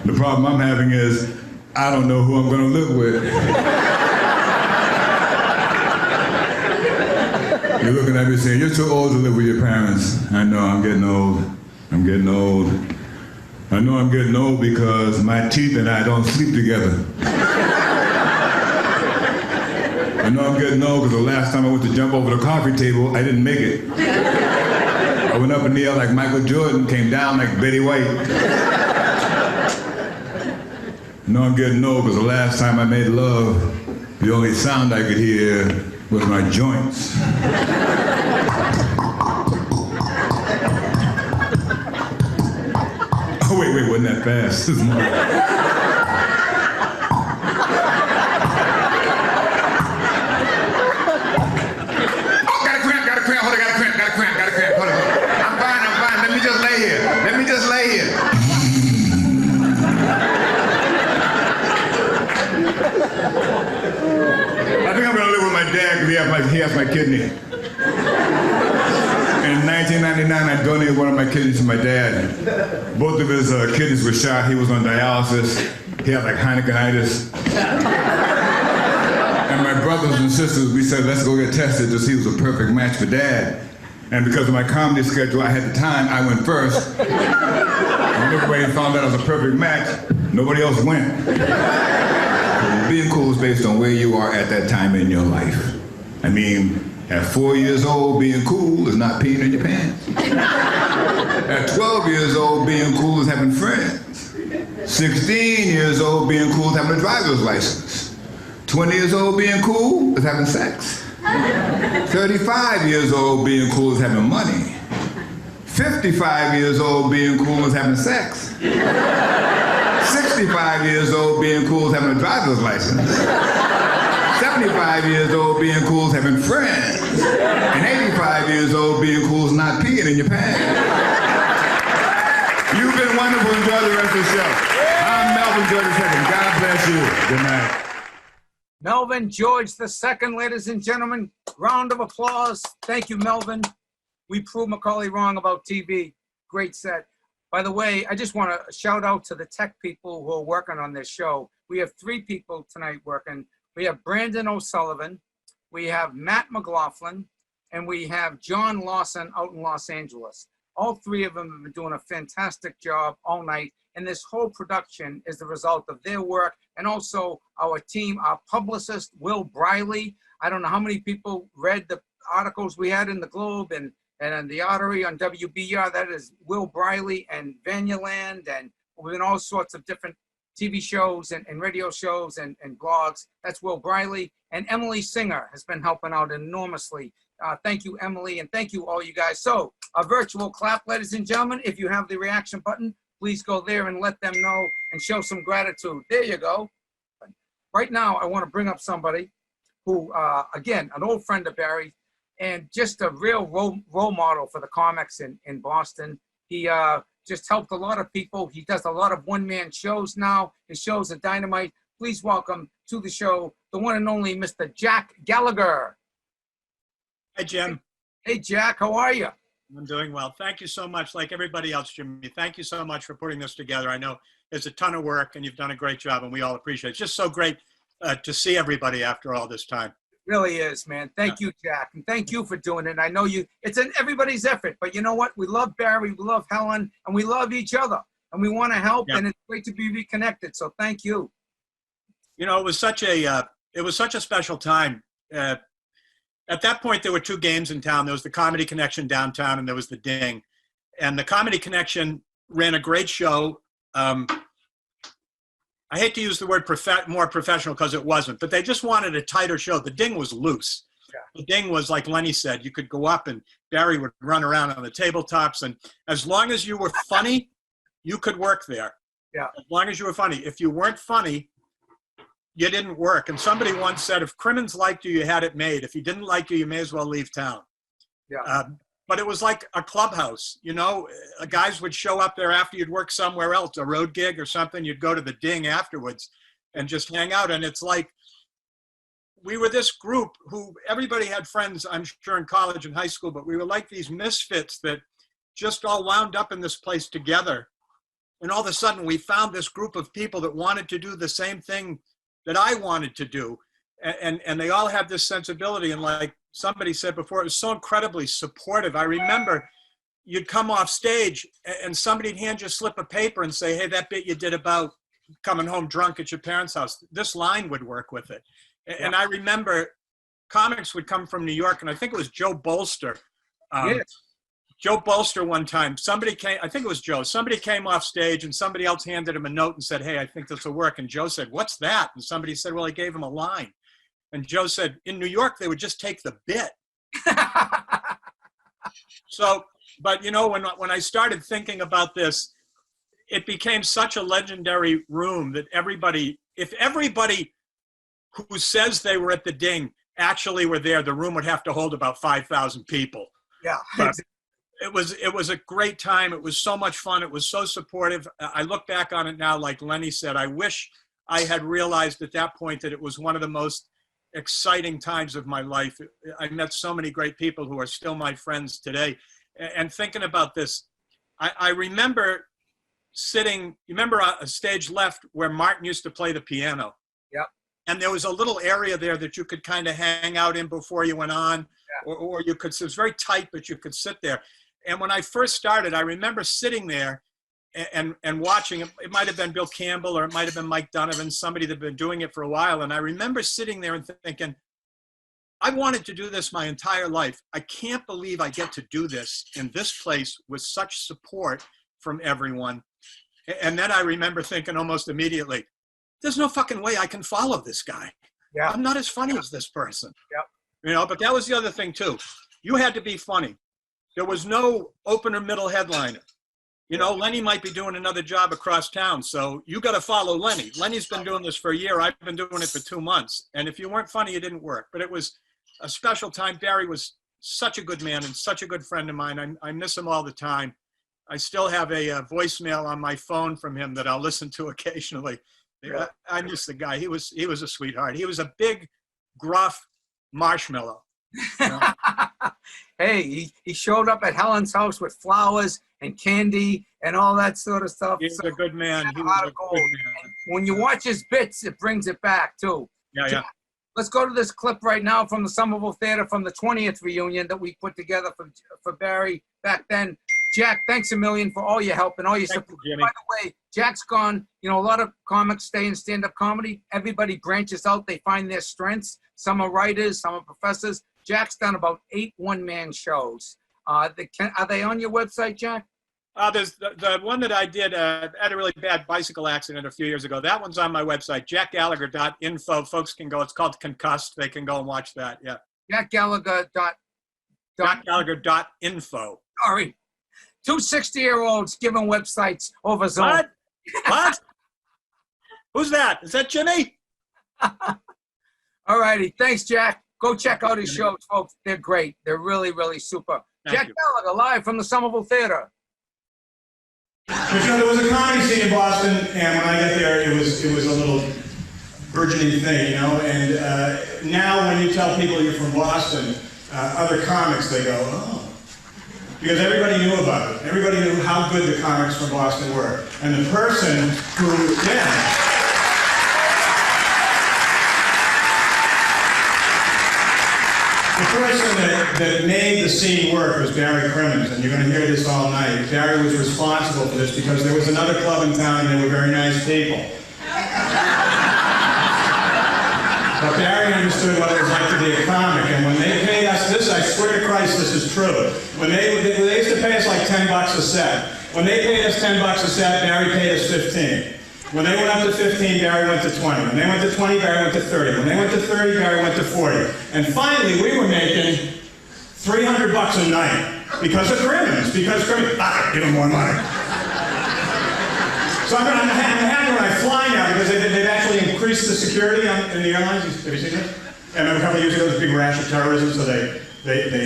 The problem I'm having is I don't know who I'm going to live with. You're looking at me saying, you're too old to live with your parents. I know, I'm getting old. I'm getting old. I know I'm getting old because my teeth and I don't sleep together. I know I'm getting old because the last time I went to jump over the coffee table, I didn't make it. I went up in the air like Michael Jordan, came down like Betty White. I know I'm getting old because the last time I made love, the only sound I could hear was my joints. Oh, wait, wasn't that fast? This is more. Oh, got a cramp, hold on, got a cramp, hold on. I'm fine, let me just lay here. I think I'm gonna live with my dad because he has my kidney. In 1999, I donated one of my kidneys to my dad. Both of his kidneys were shot. He was on dialysis. He had like Heinekenitis. And my brothers and sisters, we said, let's go get tested to see who was a perfect match for Dad. And because of my comedy schedule, I had the time, I went first. When everybody found out I was a perfect match, nobody else went. Being cool is based on where you are at that time in your life. I mean, at 4 years old, being cool is not peeing in your pants. At 12 years old, being cool is having friends. 16 years old being cool is having a driver's license. 20 years old being cool is having sex. 35 years old being cool is having money. 55 years old being cool is having sex. 65 years old being cool is having a driver's license. 75 years old being cool is having friends. And 85 years old being cool is not peeing in your pants. You've been wonderful. Enjoy the rest of the show. I'm Melvin George II. God bless you. Good night. Melvin George II, ladies and gentlemen. Round of applause. Thank you, Melvin. We proved Macaulay wrong about TV. Great set. By the way, I just want to shout out to the tech people who are working on this show. We have 3 people tonight working. We have Brandon O'Sullivan, we have Matt McLaughlin, and we have John Lawson out in Los Angeles. All 3 of them have been doing a fantastic job all night. And this whole production is the result of their work and also our team, our publicist, Will Briley. I don't know how many people read the articles we had in the Globe and in the Artery on WBR. That is Will Briley and Vanyaland, and we've been all sorts of different TV shows and radio shows and blogs. That's Will Briley. And Emily Singer has been helping out enormously. Thank you, Emily, and thank you all you guys. So a virtual clap, ladies and gentlemen. If you have the reaction button, please go there and let them know and show some gratitude. There you go. Right now, I want to bring up somebody who, again, an old friend of Barry, and just a real role model for the comics in Boston. He just helped a lot of people. He does a lot of one-man shows now. His shows are dynamite. Please welcome to the show the one and only Mr. Jack Gallagher. Hi, Jim. Hey, Jack, how are you? I'm doing well. Thank you so much. Like everybody else, Jimmy, thank you so much for putting this together. I know it's a ton of work, and you've done a great job, and we all appreciate it. It's just so great to see everybody after all this time. Really is, man. Thank you, Jack, and thank you for doing it. I know it's in everybody's effort, but you know what? We love Barry, we love Helen, and we love each other, and we want to help, and it's great to be reconnected. So thank you. You know, it was such a special time. At that point, there were 2 games in town. There was the Comedy Connection downtown, and there was the Ding. And the Comedy Connection ran a great show. I hate to use the word more professional because it wasn't, but they just wanted a tighter show. The Ding was loose. Yeah. The Ding was, like Lenny said, you could go up and Barry would run around on the tabletops. And as long as you were funny, you could work there. Yeah. As long as you were funny. If you weren't funny, you didn't work. And somebody once said, if Crimmins liked you, you had it made. If he didn't like you, you may as well leave town. Yeah. But it was like a clubhouse, you know, guys would show up there after you'd work somewhere else, a road gig or something. You'd go to the Ding afterwards and just hang out. And it's like, we were this group who everybody had friends, I'm sure, in college and high school, but we were like these misfits that just all wound up in this place together. And all of a sudden we found this group of people that wanted to do the same thing that I wanted to do. And they all had this sensibility. And like somebody said before, it was so incredibly supportive. I remember you'd come off stage and somebody'd hand you a slip of paper and say, hey, that bit you did about coming home drunk at your parents' house, this line would work with it. And I remember comics would come from New York, and I think it was Joe Bolster. Yes. Joe Bolster one time, somebody came, I think it was Joe, somebody came off stage and somebody else handed him a note and said, hey, I think this will work. And Joe said, what's that? And somebody said, well, I gave him a line. And Joe said, in New York, they would just take the bit. So, but you know, when I started thinking about this, it became such a legendary room that if everybody who says they were at the Ding actually were there, the room would have to hold about 5,000 people. Yeah. But it was a great time. It was so much fun. It was so supportive. I look back on it now, like Lenny said, I wish I had realized at that point that it was one of the most exciting times of my life. I met so many great people who are still my friends today. And thinking about this, I remember sitting, you remember a stage left where Martin used to play the piano? Yep. And there was a little area there that you could kind of hang out in before you went on, yeah. or you could, it was very tight, but you could sit there. And when I first started, I remember sitting there and watching, it might have been Bill Campbell or it might have been Mike Donovan, somebody that had been doing it for a while. And I remember sitting there and thinking, I wanted to do this my entire life. I can't believe I get to do this in this place with such support from everyone. And then I remember thinking almost immediately, there's no fucking way I can follow this guy. Yeah. I'm not as funny as this person. Yep. You know, but that was the other thing too. You had to be funny. There was no opener middle headliner. You know, Lenny might be doing another job across town, so you got to follow Lenny. Lenny's been doing this for a year. I've been doing it for 2 months. And if you weren't funny, it didn't work. But it was a special time. Barry was such a good man and such a good friend of mine. I miss him all the time. I still have a voicemail on my phone from him that I'll listen to occasionally. Yeah. I miss the guy. He was a sweetheart. He was a big, gruff marshmallow. You know? Hey, he showed up at Helen's house with flowers and candy and all that sort of stuff. He was a good man. He a was lot a of good gold. man. When you watch his bits, it brings it back too. Yeah. Let's go to this clip right now from the Somerville Theater from the 20th reunion that we put together for Barry back then. Jack, thanks a million for all your help and all your support. Jimmy. By the way, Jack's gone. You know, a lot of comics stay in stand-up comedy. Everybody branches out. They find their strengths. Some are writers, some are professors. Jack's done about 8 one-man shows. Are they on your website, Jack? There's the one that I did, had a really bad bicycle accident a few years ago. That one's on my website, jackgallagher.info. Folks can go, it's called Concussed. They can go and watch that, yeah. jackgallagher.info. Sorry. 2 60-year-olds giving websites over Zoom. What? What? Who's that? Is that Jimmy? All righty. Thanks, Jack. Go check out his shows, folks. They're great. They're really, really super. Jack Gallagher, live from the Somerville Theater. But you know, there was a comedy scene in Boston, and when I got there, it was a little burgeoning thing, you know. And now, when you tell people you're from Boston, other comics, they go, oh, because everybody knew about it. Everybody knew how good the comics from Boston were, and the person who, yeah. The person that made the scene work was Barry Crimmins, and you're going to hear this all night. Barry was responsible for this because there was another club in town and they were very nice people. But Barry understood what it was like to be a comic, and when they paid us this, I swear to Christ this is true. When they used to pay us like $10 a set. When they paid us $10 a set, Barry paid us 15. When they went up to 15, Barry went to 20. When they went to 20, Barry went to 30. When they went to 30, Barry went to 40. And finally, we were making $300 a night because of Crimmins. Because Crimmins, give them more money. So I'm happy when I fly now because they've actually increased the security in the airlines. Have you seen this? And a couple of years ago, there was a big rash of terrorism, so they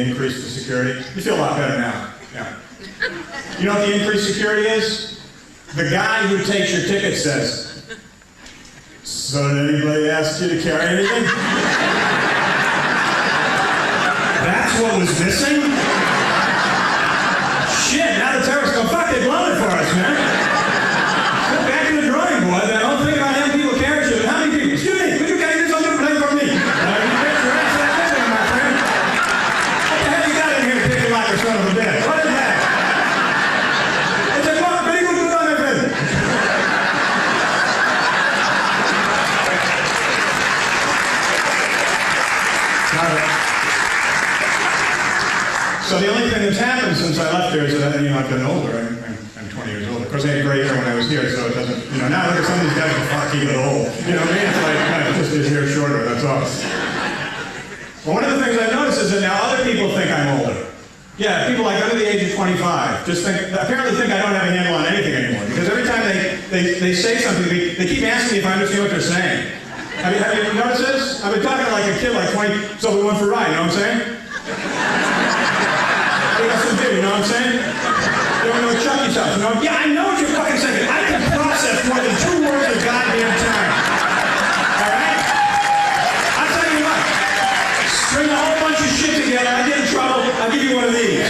increased the security. You feel a lot better now. Yeah. You know what the increased security is? The guy who takes your ticket says, so did anybody ask you to carry anything? That's what was missing? Shit, now the terrorists go, fuck, they blown it for us, man. Go back to the drawing board. I don't think about having people carry shit, but how many people? Excuse me, could you carry this on the plane for me? You bet your ass that thing, my friend. What the hell you got in here picking like a son of a bitch? What is that? So the only thing that's happened since I left there is that, you know, I've gotten older. I'm 20 years older. Of course, I had gray hair when I was here, so it doesn't, you know, now look at some of these guys are fucking even old. You know what I mean? It's like, kind of just his hair shorter, that's all. But one of the things I've noticed is that now other people think I'm older. Yeah, people like under the age of 25 just apparently think I don't have a handle on anything anymore. Because every time they say something, they keep asking me if I understand what they're saying. Have you noticed this? I've been talking to like a kid like 20, so we went for a ride, you know what I'm saying? You know what I'm saying? You don't know what Chucky's house. You know? Yeah, I know what you're fucking saying. I can process more than 2 words at a goddamn time. All right? I'll tell you what. String a whole bunch of shit together. I get in trouble. I'll give you one of these.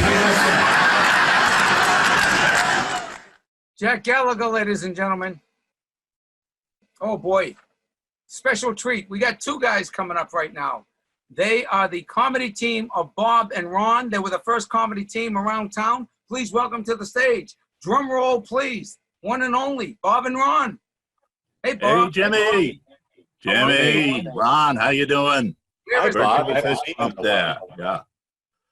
Jack Gallagher, ladies and gentlemen. Oh boy. Special treat. We got 2 guys coming up right now. They are the comedy team of Bob and Ron. They were the first comedy team around town. Please welcome to the stage. Drum roll, please. One and only, Bob and Ron. Hey, Bob. Hey, Jimmy. Jimmy, Ron, how you doing? Hi, Bob. Up there. Yeah.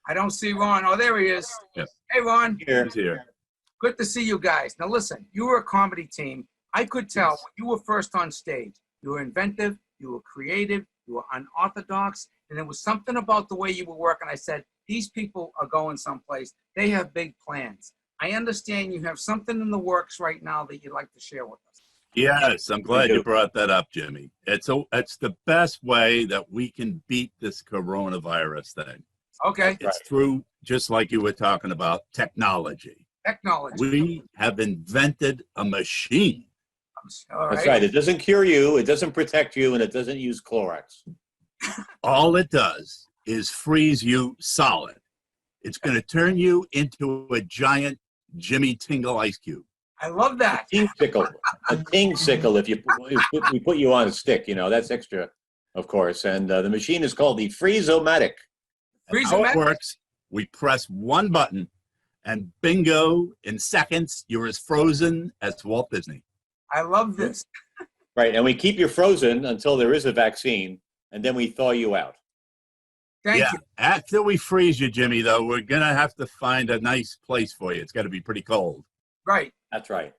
I don't see Ron. Oh, there he is. Yeah. Hey, Ron. He's here. Good to see you guys. Now listen, you were a comedy team. I could tell when you were first on stage, you were inventive, you were creative, you were unorthodox, and there was something about the way you were working. I said, these people are going someplace. They have big plans. I understand you have something in the works right now that you'd like to share with us. Yes, I'm glad you brought that up, Jimmy. It's the best way that we can beat this coronavirus thing. Okay. It's through, just like you were talking about, technology. Technology. We have invented a machine. That's right. It doesn't cure you, it doesn't protect you, and it doesn't use Clorox. All it does is freeze you solid. It's going to turn you into a giant Jimmy Tingle ice cube. I love that. A ting-sickle if we put you on a stick, you know, that's extra, of course. And the machine is called the Freeze-O-Matic. How it works, we press one button and bingo, in seconds, you're as frozen as Walt Disney. I love this. Right, and we keep you frozen until there is a vaccine, and then we thaw you out. Thank you. After we freeze you, Jimmy, though, we're going to have to find a nice place for you. It's got to be pretty cold. Right. That's right.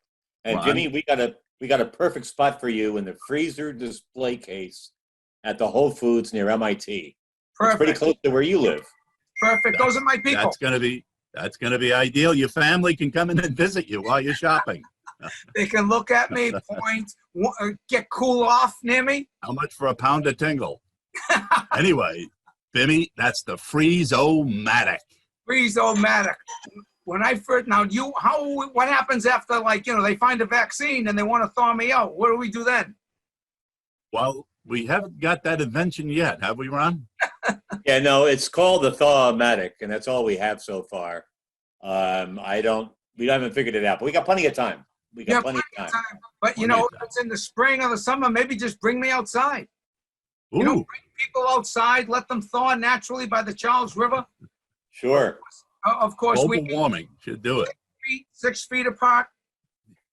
And Ron? Jimmy, we got a perfect spot for you in the freezer display case at the Whole Foods near MIT. It's pretty close to where you live. Perfect. Those are my people. That's gonna be ideal. Your family can come in and visit you while you're shopping. They can look at me, point, get cool off near me. How much for a pound of Tingle? Anyway, Bimmy, that's the Freeze-O-Matic. Freeze-O-Matic. When I first, now what happens after, like, you know, they find a vaccine and they want to thaw me out? What do we do then? Well, we haven't got that invention yet, have we, Ron? Yeah, no, it's called the Thaw-O-Matic, and that's all we have so far. We haven't figured it out, but we got plenty of time. We got plenty of time. But you know, if it's in the spring or the summer, maybe just bring me outside. Ooh. You know, bring people outside, let them thaw naturally by the Charles River. Sure. Of course, global warming should do it. 6 feet apart,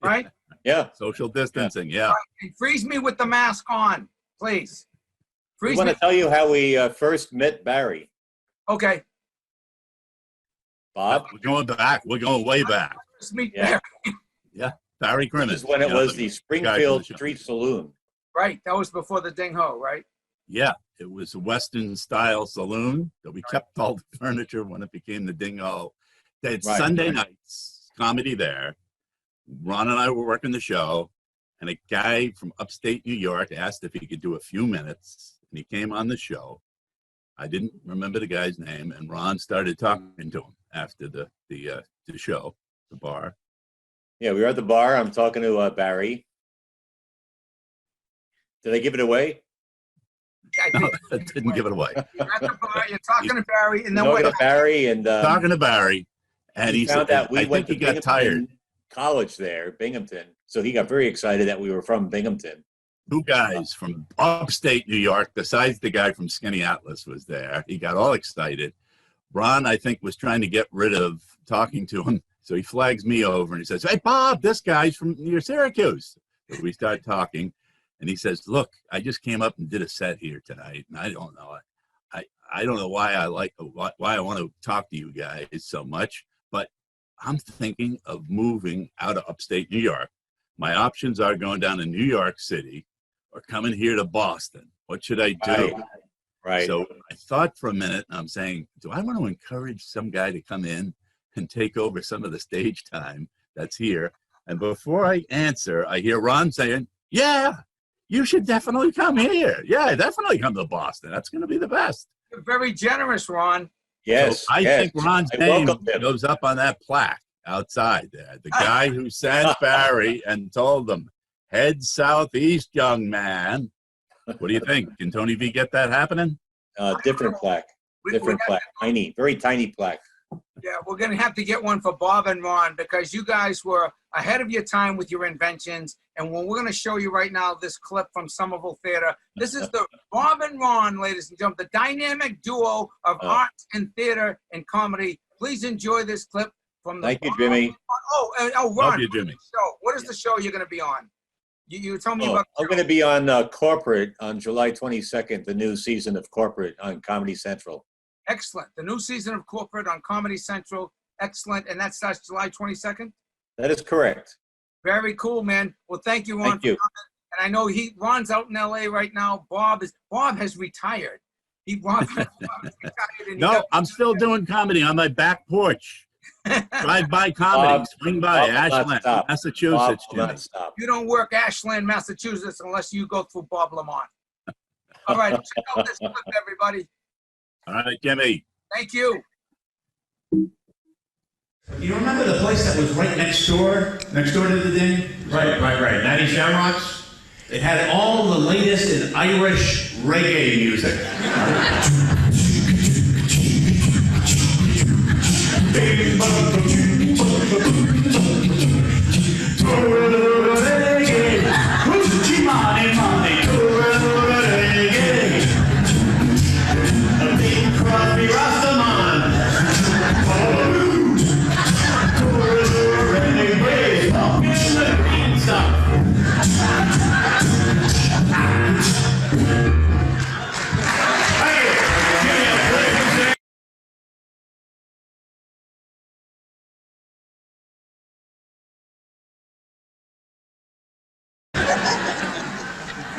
right? Yeah. Social distancing, yeah. Right. And freeze me with the mask on, please. We want to tell you how we first met Barry. Okay. Bob? We're going back. We're going way back. First meet Barry. Yeah, Barry Crimmins. This is when it was the Springfield Street Saloon. Right. That was before the Ding Ho, right? Yeah, it was a Western-style saloon that we kept all the furniture when it became the Ding Ho. They had Sunday nights, comedy there. Ron and I were working the show, and a guy from upstate New York asked if he could do a few minutes, and he came on the show. I didn't remember the guy's name, and Ron started talking to him after the show, the bar. Yeah, we were at the bar. I'm talking to Barry. Did I give it away? Yeah, I didn't give it away. You're at the bar, you're talking to Barry, and then talking to Barry, and talking to Barry, and he found said, out we went to he got Binghamton tired. College there, Binghamton. So he got very excited that we were from Binghamton. 2 guys from upstate New York, besides the guy from Skinny Atlas, was there. He got all excited. Ron, I think, was trying to get rid of talking to him, so he flags me over and he says, "Hey, Bob, this guy's from near Syracuse." So we start talking. And he says, "Look, I just came up and did a set here tonight, and I don't know, I don't know why I want to talk to you guys so much, but I'm thinking of moving out of upstate New York. My options are going down to New York City or coming here to Boston. What should I do?" Right. So I thought for a minute, and I'm saying, do I want to encourage some guy to come in and take over some of the stage time that's here? And before I answer, I hear Ron saying, "Yeah, you should definitely come here. Yeah, definitely come to Boston. That's going to be the best." You're very generous, Ron. Yes. So I think Ron's name welcome him. goes up on that plaque outside there. The guy who sent Barry and told them, "Head southeast, young man." What do you think? Can Tony V get that happening? Different plaque. Different plaque. Tiny, very tiny plaque. Yeah, we're going to have to get one for Bob and Ron because you guys were ahead of your time with your inventions. And we're going to show you right now this clip from Somerville Theater. This is the Bob and Ron, ladies and gentlemen, the dynamic duo of arts and theater and comedy. Please enjoy this clip from the Thank you, Jimmy. Ron, Love you, Jimmy. what is the show you're going to be on? You told me about I'm going to be on Corporate on July 22nd, the new season of Corporate on Comedy Central. Excellent. The new season of Corporate on Comedy Central. Excellent. And that starts July 22nd? That is correct. Very cool, man. Well, thank you, Ron. Thank you. And I know Ron's out in LA right now. Bob has retired. Bob has retired. And No, I'm still doing comedy on my back porch. Drive-by comedy. Swing by Ashland, Massachusetts. Jimmy. You don't work Ashland, Massachusetts unless you go through Bob Lamont. All right, check out this clip, everybody. All right, Jimmy. Thank you. You remember the place that was right next door to the Ding? Right. 90 Shamrocks? It had all the latest in Irish reggae music.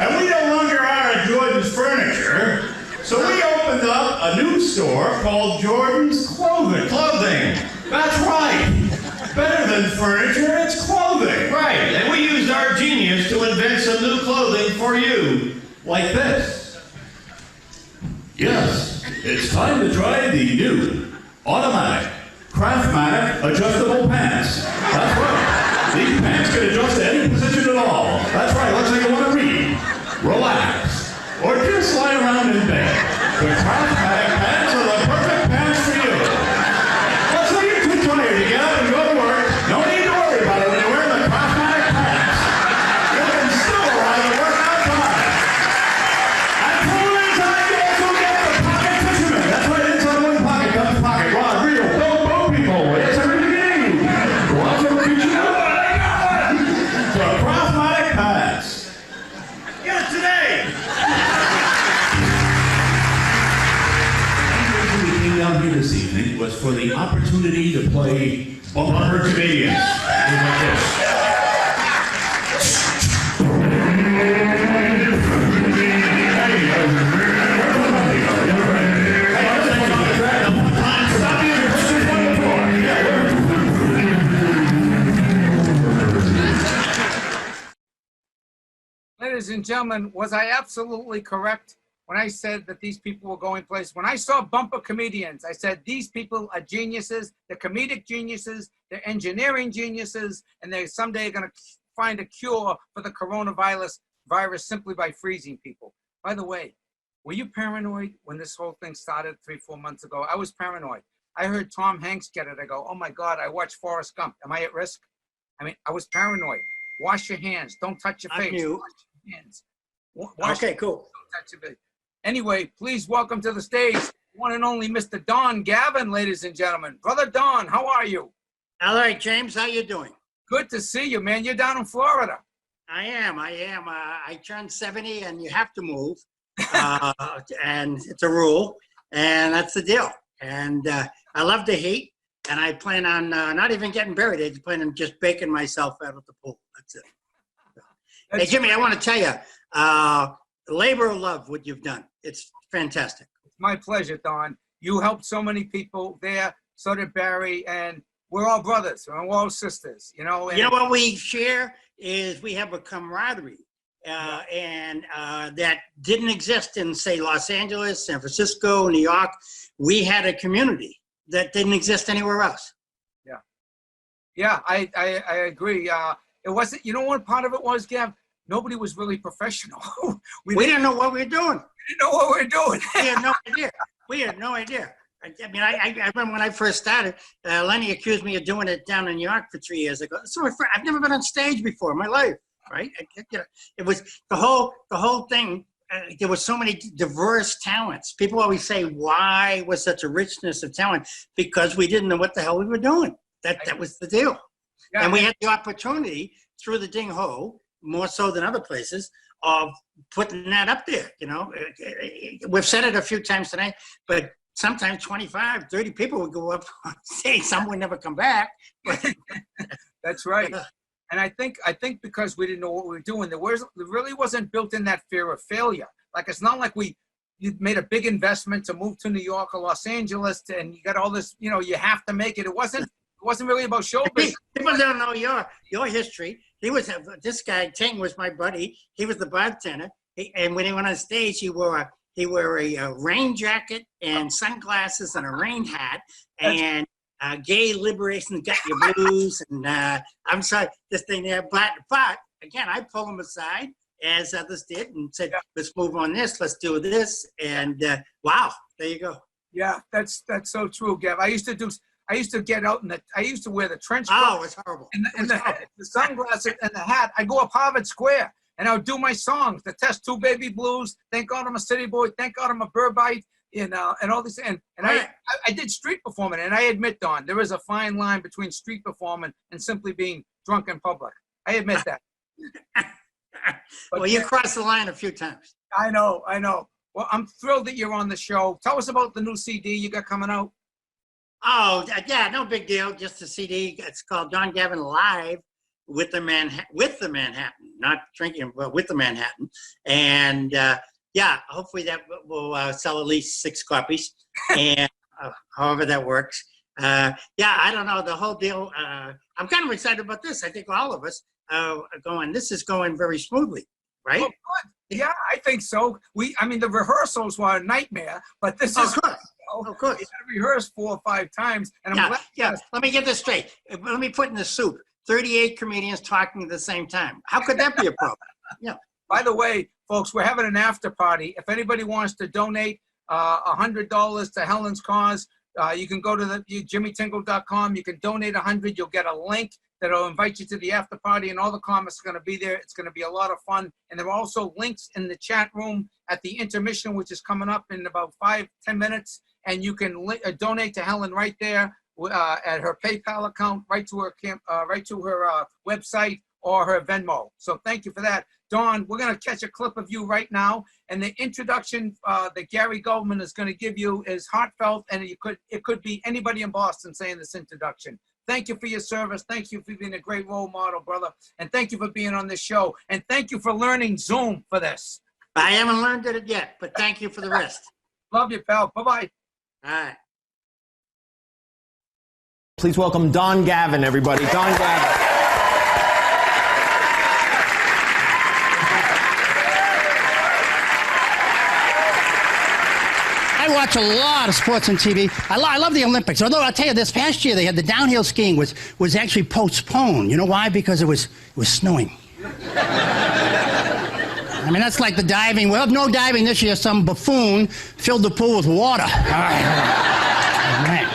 And we no longer are at Jordan's Furniture, so we opened up a new store called Jordan's Clothing. That's right. Better than furniture, it's clothing. Right, and we used our genius to invent some new clothing for you, like this. Yes, it's time to try the new automatic Craftmatic adjustable pants. That's right. These pants can adjust to any position at all. That's right, let's say you want to read, relax, or just lie around in bed. The Craftmatic pants are the perfect pants for you. Let's say you're too tired to get up and go to work. No need to worry about it when you're wearing the Craftmatic pants. You can still arrive at work on time. And pull inside, you also get the pocket fisherman. That's right, inside one pocket comes pocket rod, reel, boat people. It's everything. Watch them reach out. The Craftmatic pants. Get it today. The reason we came down here this evening was for the opportunity to play Bumper Comedians. Like this. Ladies and gentlemen, was I absolutely correct when I said that these people were going places? When I saw Bumper Comedians, I said these people are geniuses. They're comedic geniuses. They're engineering geniuses, and they someday are going to find a cure for the coronavirus simply by freezing people. By the way, were you paranoid when this whole thing started 3-4 months ago? I was paranoid. I heard Tom Hanks get it. I go, oh my God, I watched Forrest Gump. Am I at risk? I mean, I was paranoid. Wash your hands. Don't touch your face. You. Wash your hands. Okay, cool. Don't touch your face. Anyway, please welcome to the stage one and only Mr. Don Gavin, ladies and gentlemen. Brother Don, how are you? All right, James, how you doing? Good to see you, man. You're down in Florida. I am. I turned 70 and you have to move. And it's a rule. And that's the deal. And I love the heat. And I plan on not even getting buried. I plan on just baking myself out of the pool. That's it. Hey, Jimmy, I want to tell you, labor of love, what you've done. It's fantastic. It's my pleasure, Don. You helped so many people there. So did Barry. And we're all brothers. We're all sisters, you know. And you know what we share is we have a camaraderie. And that didn't exist in, say, Los Angeles, San Francisco, New York. We had a community that didn't exist anywhere else. Yeah, I agree. It wasn't, you know what part of it was, Gav? Nobody was really professional. we didn't know what we were doing. We didn't know what we were doing. We had no idea. We had no idea. I mean, I remember when I first started, Lenny accused me of doing it down in New York for 3 years ago. So I've never been on stage before in my life, right? It was the whole thing. There were so many diverse talents. People always say, why was such a richness of talent? Because we didn't know what the hell we were doing. That was the deal. Yeah, and we had the opportunity through the Ding Ho, more so than other places, of putting that up there, you know. We've said it a few times tonight, but sometimes 25, 30 people would go up on stage. Some would never come back. But That's right. And I think because we didn't know what we were doing, there really wasn't built in that fear of failure. Like, it's not like you made a big investment to move to New York or Los Angeles and you got all this, you have to make it. It wasn't really about show business. People don't know your history. This guy, Ting, was my buddy. He was the bartender. And when he went on stage, he wore a rain jacket and sunglasses and a rain hat. And gay liberation got your blues. And I'm sorry, this thing there. But again, I pulled him aside, as others did, and said, let's move on this. Let's do this. And wow, there you go. Yeah, that's so true, Gav. I used to get out I used to wear the trench coat. Oh, it's horrible. And the sunglasses and the hat. I go up Harvard Square and I would do my songs, the Test Two Baby Blues, Thank God I'm a City Boy, Thank God I'm a Burbite, and all these. And Right. I did street performing, and I admit, Don, there is a fine line between street performing and simply being drunk in public. I admit that. Well, you crossed the line a few times. I know. Well, I'm thrilled that you're on the show. Tell us about the new CD you got coming out. Oh, yeah, no big deal. Just a CD. It's called Don Gavin Live with the Manhattan, not drinking, but with the Manhattan. And yeah, hopefully that will sell at least 6 copies, and however that works. Yeah, I don't know the whole deal. I'm kind of excited about this. I think all of us are going. This is going very smoothly, right? Oh, good. Yeah, I think so. The rehearsals were a nightmare, but this is. Of course. We had to rehearse 4 or 5 times, and I'm glad. Yeah. Let me get this straight. Let me put in the soup. 38 comedians talking at the same time. How could that be a problem? Yeah. By the way, folks, we're having an after party. If anybody wants to donate $100 to Helen's cause, you can go to jimmytingle.com. You can donate $100. You'll get a link that'll invite you to the after party, and all the comics are going to be there. It's going to be a lot of fun. And there are also links in the chat room at the intermission, which is coming up in about 5-10 minutes. And you can donate to Helen right there at her PayPal account, right to her website or her Venmo. So thank you for that. Dawn, we're going to catch a clip of you right now. And the introduction that Gary Goldman is going to give you is heartfelt, and it could be anybody in Boston saying this introduction. Thank you for your service. Thank you for being a great role model, brother. And thank you for being on this show. And thank you for learning Zoom for this. I haven't learned it yet, but thank you for the rest. Love you, pal. Bye-bye. All right. Please welcome Don Gavin, everybody. Don Gavin. I watch a lot of sports on TV. I love the Olympics. Although I'll tell you, this past year they had the downhill skiing was actually postponed. You know why? Because it was snowing. I mean, that's like the diving. We'll have no diving this year. Some buffoon filled the pool with water. All right.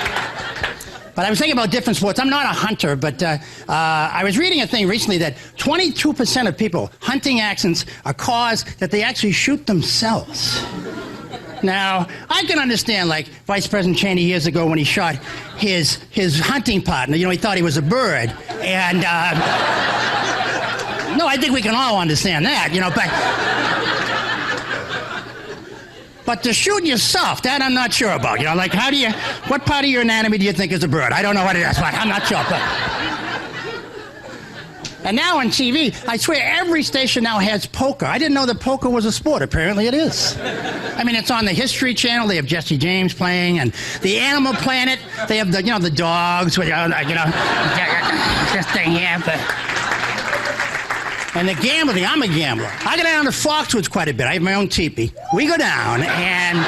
But I was thinking about different sports. I'm not a hunter, but I was reading a thing recently that 22% of people, hunting accidents are caused that they actually shoot themselves. Now, I can understand, like Vice President Cheney years ago when he shot his hunting partner. He thought he was a bird. And, no, I think we can all understand that, but to shoot yourself, that I'm not sure about. Like what part of your anatomy do you think is a bird? I don't know what it is, but I'm not sure. And now on TV, I swear every station now has poker. I didn't know that poker was a sport. Apparently it is. I mean, it's on the History Channel. They have Jesse James playing, and the Animal Planet. They have the dogs with this thing here. And the gambling, I'm a gambler. I go down to Foxwoods quite a bit. I have my own teepee. We go down, and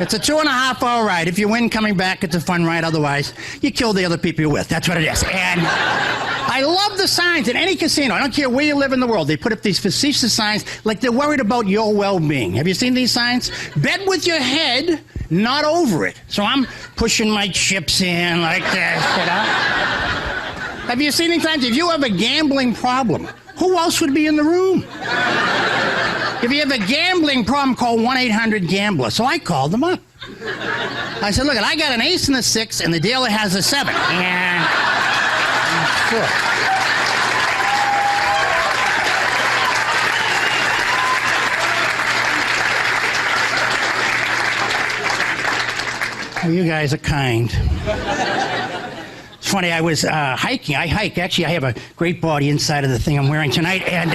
it's a 2.5-hour ride. If you win coming back, it's a fun ride. Otherwise, you kill the other people you're with. That's what it is. And I love the signs in any casino. I don't care where you live in the world. They put up these facetious signs like they're worried about your well-being. Have you seen these signs? Bet with your head, not over it. So I'm pushing my chips in like this, Have you seen any times, if you have a gambling problem, who else would be in the room? If you have a gambling problem, call 1-800-GAMBLER. So I called them up. I said, look, I got an ace and a 6, and the dealer has a 7. And sure. Well, you guys are kind. It's funny, I was hiking. I hike. Actually, I have a great body inside of the thing I'm wearing tonight. And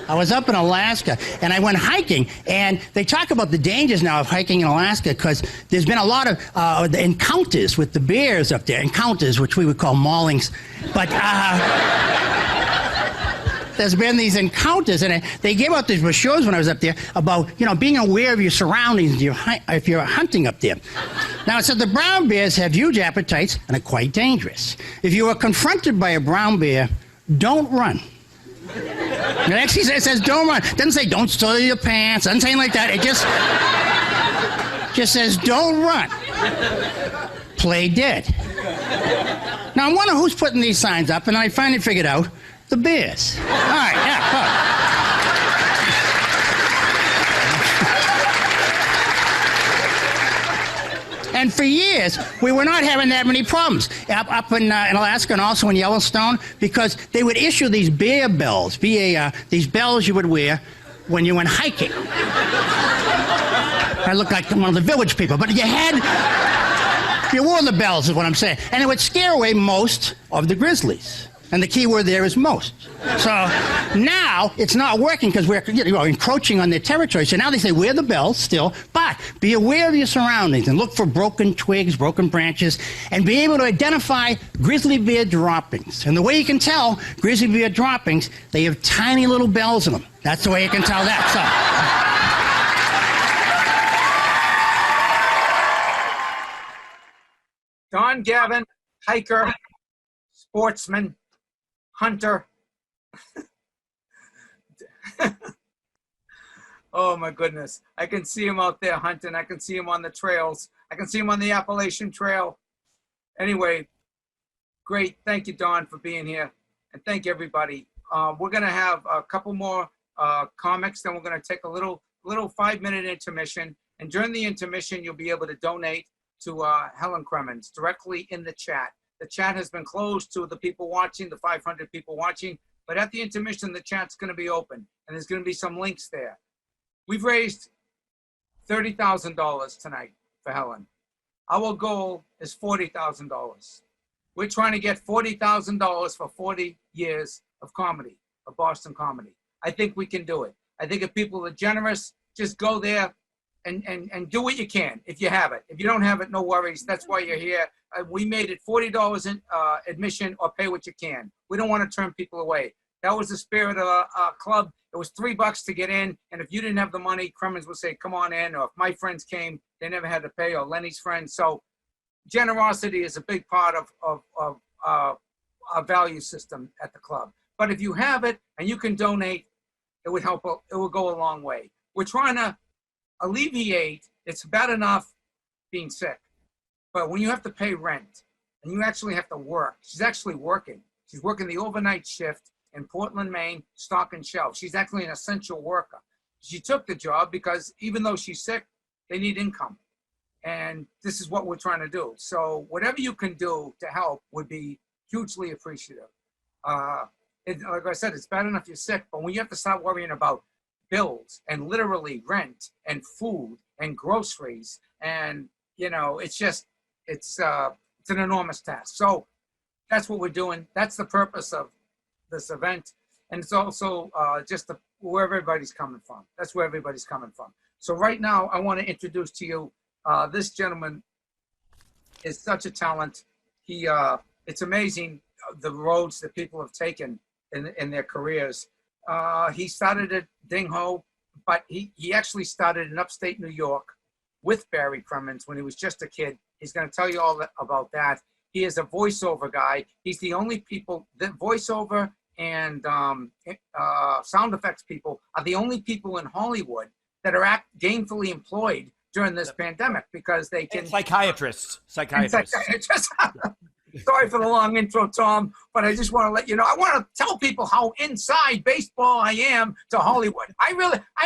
I was up in Alaska, and I went hiking. And they talk about the dangers now of hiking in Alaska because there's been a lot of encounters with the bears up there. Encounters, which we would call maulings. But there's been these encounters, and they gave out these brochures when I was up there about, being aware of your surroundings if you're hunting up there. Now, it said the brown bears have huge appetites and are quite dangerous. If you are confronted by a brown bear, don't run. It actually says don't run. It doesn't say don't soil your pants. It doesn't say anything like that. It just says don't run. Play dead. Now, I'm wondering who's putting these signs up, and I finally figured out. The bears. All right, yeah. And for years, we were not having that many problems up in Alaska and also in Yellowstone because they would issue these bear bells, these bells you would wear when you went hiking. I look like one of the village people, but you wore the bells is what I'm saying. And it would scare away most of the grizzlies. And the key word there is most. So now it's not working because we're encroaching on their territory. So now they say, wear the bells still, but be aware of your surroundings and look for broken twigs, broken branches, and be able to identify grizzly bear droppings. And the way you can tell grizzly bear droppings, they have tiny little bells in them. That's the way you can tell that. So. Don Gavin, hiker, sportsman, hunter. Oh my goodness. I can see him out there hunting. I can see him on the trails. I can see him on the Appalachian Trail. Anyway, great. Thank you, Don, for being here. And thank you, everybody. We're going to have a couple more comics. Then we're going to take a little 5-minute intermission. And during the intermission, you'll be able to donate to Helen Crimmins directly in the chat. The chat has been closed to the people watching, the 500 people watching, but at the intermission, the chat's going to be open, and there's going to be some links there. We've raised $30,000 tonight for Helen. Our goal is $40,000. We're trying to get $40,000 for 40 years of comedy, of Boston comedy. I think we can do it. I think if people are generous, just go there and do what you can if you have it. If you don't have it, no worries. That's why you're here. We made it $40 in admission or pay what you can. We don't want to turn people away. That was the spirit of our club. It was $3 to get in. And if you didn't have the money, Crimmins would say, come on in. Or if my friends came, they never had to pay, or Lenny's friends. So generosity is a big part of our value system at the club. But if you have it and you can donate, it would help. It will go a long way. We're trying to alleviate. It's bad enough being sick. But when you have to pay rent and you actually have to work, she's actually working. She's working the overnight shift in Portland, Maine, stocking shelves. She's actually an essential worker. She took the job because even though she's sick, they need income. And this is what we're trying to do. So whatever you can do to help would be hugely appreciative. Like I said, it's bad enough you're sick, but when you have to start worrying about bills and literally rent and food and groceries and, it's an enormous task. So that's what we're doing. That's the purpose of this event. And it's also just where everybody's coming from. That's where everybody's coming from. So right now, I want to introduce to you, this gentleman is such a talent. It's amazing the roads that people have taken in their careers. He started at Ding Ho, but he actually started in upstate New York with Barry Crimmins when he was just a kid. He's going to tell you all about that. He is a voiceover guy. He's the only voiceover and sound effects people are the only people in Hollywood that are gainfully employed during this pandemic because they can. And psychiatrists. Sorry for the long intro, Tom, but I just want to let you know. I want to tell people how inside baseball I am to Hollywood. I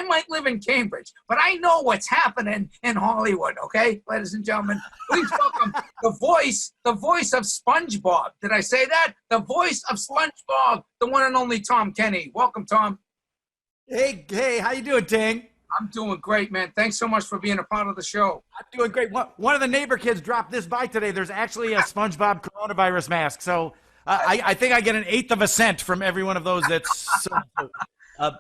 might live in Cambridge, but I know what's happening in Hollywood, okay? Ladies and gentlemen, please welcome the voice of SpongeBob. Did I say that? The voice of SpongeBob, the one and only Tom Kenny. Welcome, Tom. Hey, how you doing, Ting? I'm doing great, man. Thanks so much for being a part of the show. I'm doing great. One of the neighbor kids dropped this by today. There's actually a SpongeBob coronavirus mask. So I think I get an 1/8 of a cent from every one of those. That's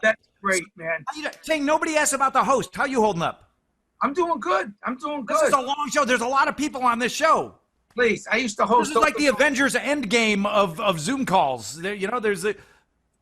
that's great, man. Saying nobody asked about the host. How you holding up? I'm doing good. I'm doing good. This is a long show. There's a lot of people on this show. Please, I used to host. This is like the Avengers Endgame of Zoom calls. There's a.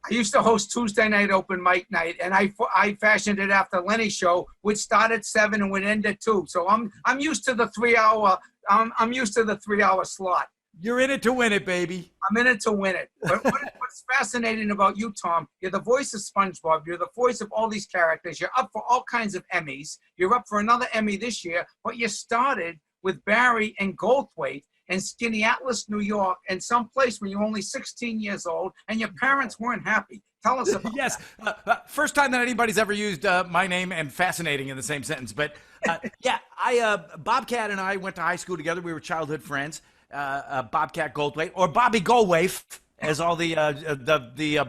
I used to host Tuesday night open mic night, and I fashioned it after Lenny's show, which started at 7 and would end at 2. So I'm used to the 3-hour. I'm used to the 3-hour slot. You're in it to win it, baby. I'm in it to win it. But what's fascinating about you, Tom, you're the voice of SpongeBob. You're the voice of all these characters. You're up for all kinds of Emmys. You're up for another Emmy this year, but you started with Barry and GOLDTHWAIT in Skinny Atlas, New York, and someplace when you're only 16 years old, and your parents weren't happy. Tell us about yes. First time that anybody's ever used my name and fascinating in the same sentence. But yeah, BOBCAT and I went to high school together. We were childhood friends. BOBCAT GOLDTHWAIT, or Bobby Goldthwait, as all the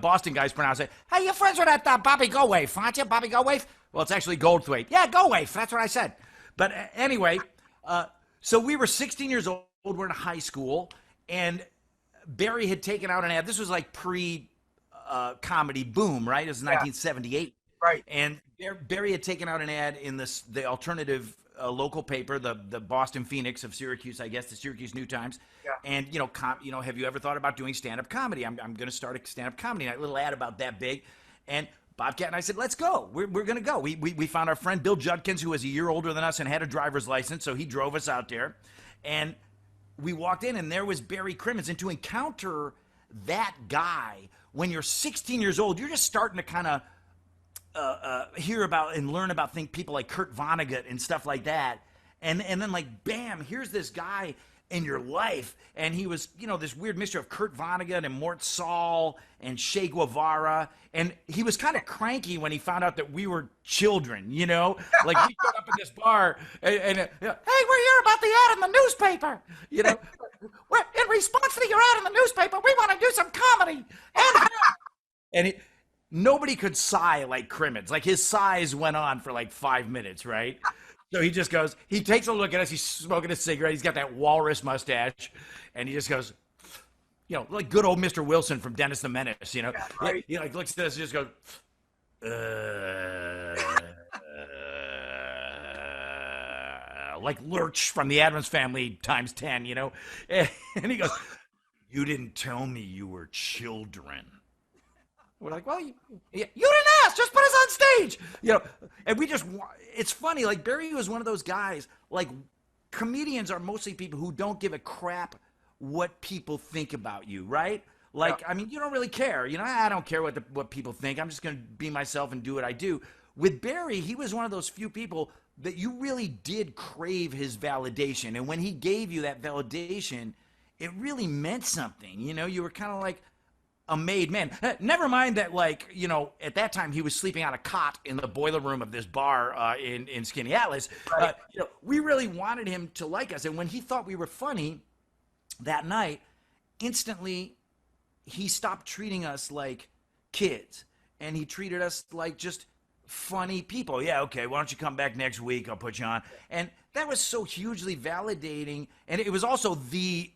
Boston guys pronounce it. Hey, you're friends with that Bobby Goldthwait, aren't you? Bobby Goldthwait? Well, it's actually GOLDTHWAIT. Yeah, Goldthwait. That's what I said. But anyway, so we were 16 years old. We're in high school, and Barry had taken out an ad. This was like pre-comedy boom, right? It was 1978. Right. And Barry had taken out an ad in the alternative local paper, the Boston Phoenix of Syracuse, I guess, the Syracuse New Times. Yeah. And, have you ever thought about doing stand-up comedy? I'm going to start a stand-up comedy night, a little ad about that big. And BOBCAT and I said, let's go. We're going to go. We found our friend Bill Judkins, who was a year older than us and had a driver's license, so he drove us out there. And we walked in, and there was Barry Crimmins. And to encounter that guy when you're 16 years old, you're just starting to kind of hear about and learn about people like Kurt Vonnegut and stuff like that. And then, like, bam, here's this guy in your life. And he was, this weird mixture of Kurt Vonnegut and Mort Saul and Che Guevara. And he was kind of cranky when he found out that we were children, Like, we showed up at this bar and hey, we're here about the ad in the newspaper, We're, in response to your ad in the newspaper, we want to do some comedy. And nobody could sigh like Crimmins. Like, his sighs went on for like 5 minutes, right? So he just goes, he takes a look at us, he's smoking a cigarette, he's got that walrus mustache, and he just goes, like good old Mr. Wilson from Dennis the Menace, Yeah, right. He like looks at us and just goes, like Lurch from the Addams Family times 10, and he goes, you didn't tell me you were children. We're like, well, you didn't ask, just put us on stage, and it's funny, like, Barry was one of those guys, like, comedians are mostly people who don't give a crap what people think about you, right? Like, I mean, you don't really care, I don't care what people think, I'm just going to be myself and do what I do. With Barry, he was one of those few people that you really did crave his validation, and when he gave you that validation, it really meant something, you were kind of like a made man. Never mind that, like, at that time he was sleeping on a cot in the boiler room of this bar in Skinny Atlas. Right. We really wanted him to like us. And when he thought we were funny that night, instantly he stopped treating us like kids. And he treated us like just funny people. Yeah, okay, why don't you come back next week? I'll put you on. And that was so hugely validating. And it was also the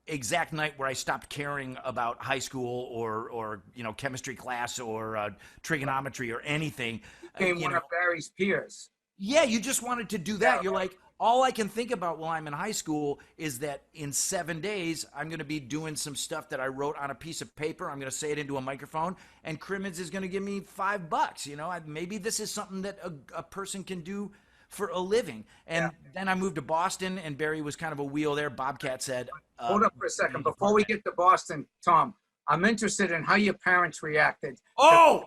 exact night where I stopped caring about high school or chemistry class or trigonometry or anything. Became one of Barry's peers. Yeah, you just wanted to do that. You're like, all I can think about while I'm in high school is that in 7 days, I'm going to be doing some stuff that I wrote on a piece of paper. I'm going to say it into a microphone, and Crimmins is going to give me $5. Maybe this is something that a person can do for a living. And then I moved to Boston, and Barry was kind of a wheel there. BOBCAT said, hold up for a second. Before we get to Boston, Tom, I'm interested in how your parents reacted. Oh!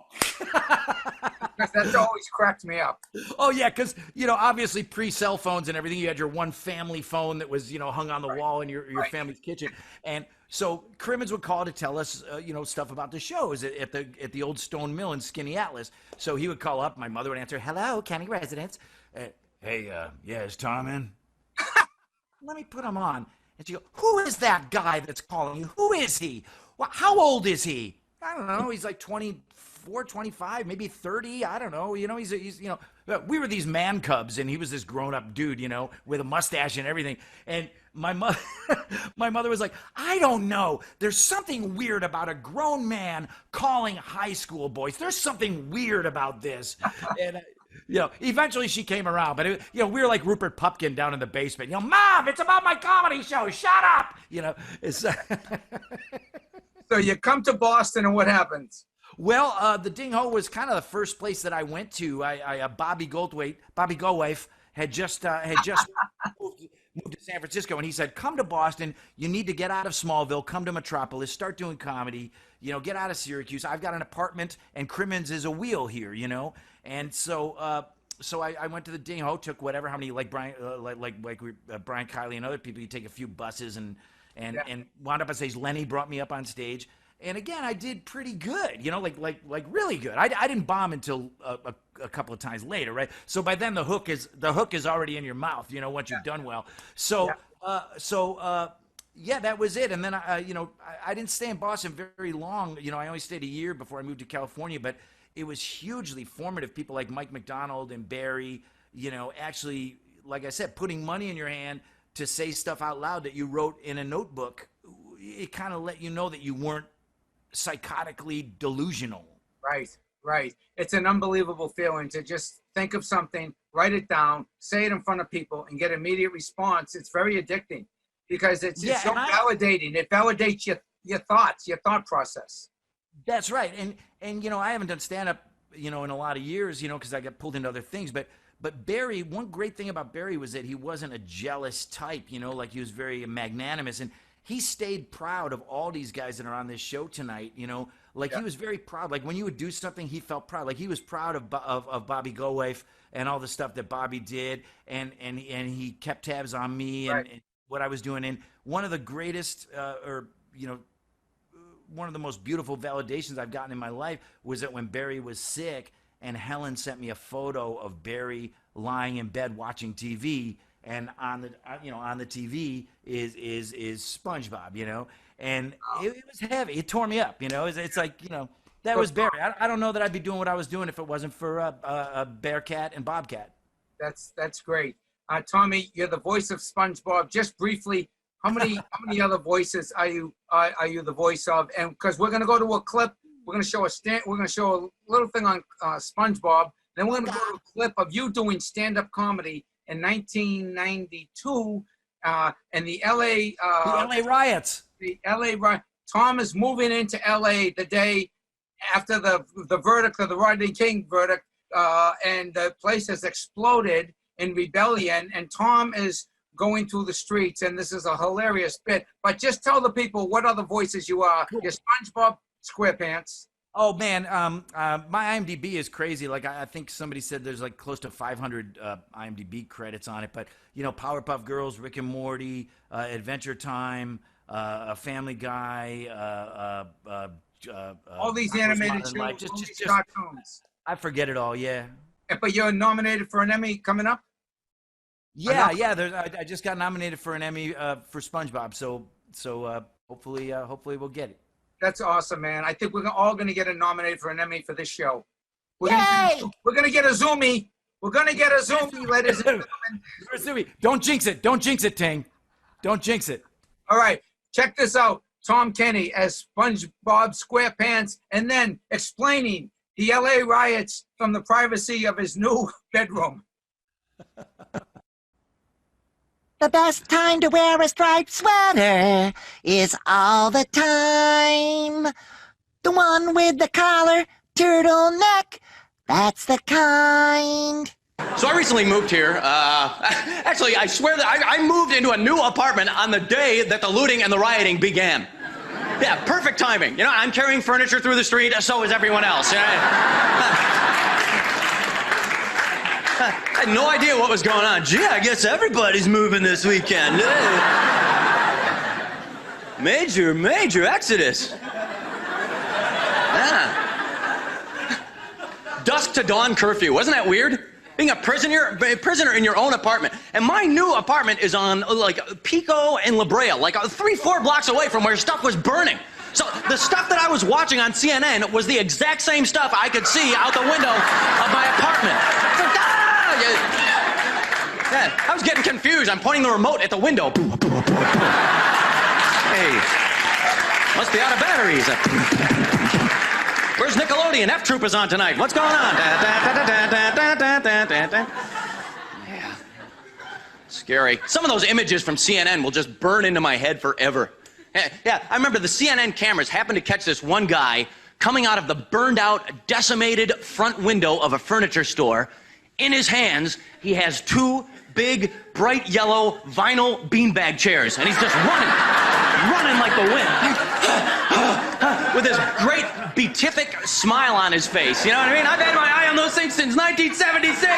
That's always cracked me up. Oh, yeah, because, obviously pre-cell phones and everything, you had your one family phone that was, hung on the wall in your family's kitchen. And so Crimmins would call to tell us, stuff about the shows at the old stone mill in Skinny Atlas. So he would call up. My mother would answer, hello, county residents. Hey, is Tom in? Let me put him on. And she go, who is that guy that's calling you? Who is he? Well, how old is he? I don't know. He's like 24, 25, maybe 30. I don't know. He's we were these man cubs, and he was this grown-up dude, you know, with a mustache and everything. And my mother was like, I don't know. There's something weird about a grown man calling high school boys. There's something weird about this. And you know, eventually she came around, but it, you know, we were like Rupert Pupkin down in the basement. You know, Mom, it's about my comedy show. Shut up. You know, it's. So you come to Boston, and what happens? Well, the Ding Ho was kind of the first place that I went to. Bobby Goldthwait had just moved to San Francisco, and he said, "Come to Boston. You need to get out of Smallville. Come to Metropolis. Start doing comedy. You know, get out of Syracuse. I've got an apartment, and Crimmins is a wheel here. You know." And so I went to the Ding Ho, took whatever, how many, like Brian, Brian Kiley and other people, you take a few buses and wound up on stage. Lenny brought me up on stage. And again, I did pretty good, you know, like really good. I didn't bomb until a couple of times later, right? So by then the hook is already in your mouth, you know, once you've done well. So yeah, that was it. And then I didn't stay in Boston very long. You know, I only stayed a year before I moved to California, but it was hugely formative. People like Mike McDonald and Barry, you know, actually, like I said, putting money in your hand to say stuff out loud that you wrote in a notebook. It kind of let you know that you weren't psychotically delusional. Right. It's an unbelievable feeling to just think of something, write it down, say it in front of people, and get immediate response. It's very addicting because it's so validating. It validates your thoughts, your thought process. That's right. And you know, I haven't done stand-up, you know, in a lot of years, you know, because I got pulled into other things. But Barry, one great thing about Barry was that he wasn't a jealous type, you know, like he was very magnanimous. And he stayed proud of all these guys that are on this show tonight, you know, like he was very proud. Like when you would do something, he felt proud. Like he was proud of Bobby Goldthwait and all the stuff that Bobby did. And he kept tabs on me and what I was doing. And one of the greatest, one of the most beautiful validations I've gotten in my life was that when Barry was sick and Helen sent me a photo of Barry lying in bed watching TV, and on the TV is SpongeBob, you know, and it was heavy. It tore me up, you know. It's like, you know, that was Barry. I don't know that I'd be doing what I was doing if it wasn't for Bearcat and Bobcat. That's great. Tommy, you're the voice of SpongeBob. Just briefly, how many other voices are you the voice of? And because we're gonna go to a clip, we're gonna show a little thing on SpongeBob. Then we're gonna go to a clip of you doing stand-up comedy in 1992, and the LA riots. The LA riot. Tom is moving into LA the day after the verdict of the Rodney King verdict, and the place has exploded in rebellion. And Tom is going through the streets, and this is a hilarious bit. But just tell the people what other voices you are. You're SpongeBob SquarePants. Oh man, my IMDb is crazy. Like I think somebody said there's like close to 500 IMDb credits on it. But you know, Powerpuff Girls, Rick and Morty, Adventure Time, a Family Guy, all these animated shows, just cartoons. I forget it all. Yeah. But you're nominated for an Emmy coming up. Yeah. I just got nominated for an Emmy for SpongeBob. So hopefully we'll get it. That's awesome, man. I think we're all going to get nominated for an Emmy for this show. We're going to get a Zoomie. We're going to get a Zoomie, ladies and gentlemen. Don't jinx it. Don't jinx it, Ting. Don't jinx it. All right. Check this out. Tom Kenny as SpongeBob SquarePants, and then explaining the LA riots from the privacy of his new bedroom. The best time to wear a striped sweater is all the time. The one with the collar, turtleneck, that's the kind. So I recently moved here. Actually, I swear that I moved into a new apartment on the day that the looting and the rioting began. Yeah, perfect timing. You know, I'm carrying furniture through the street, so is everyone else. I had no idea what was going on. Gee, I guess everybody's moving this weekend. Major exodus. Yeah. Dusk to dawn curfew. Wasn't that weird? Being a prisoner in your own apartment. And my new apartment is on like Pico and La Brea, like 3-4 blocks away from where stuff was burning. So the stuff that I was watching on CNN was the exact same stuff I could see out the window of my apartment. So, Yeah, I was getting confused. I'm pointing the remote at the window. Hey, must be out of batteries. Where's Nickelodeon? F Troop is on tonight. What's going on? Yeah. Scary. Some of those images from CNN will just burn into my head forever. Yeah, I remember the CNN cameras happened to catch this one guy coming out of the burned out, decimated front window of a furniture store. In his hands, he has two big, bright yellow vinyl beanbag chairs, and he's just running like the wind. With this great beatific smile on his face, you know what I mean? I've had my eye on those things since 1976.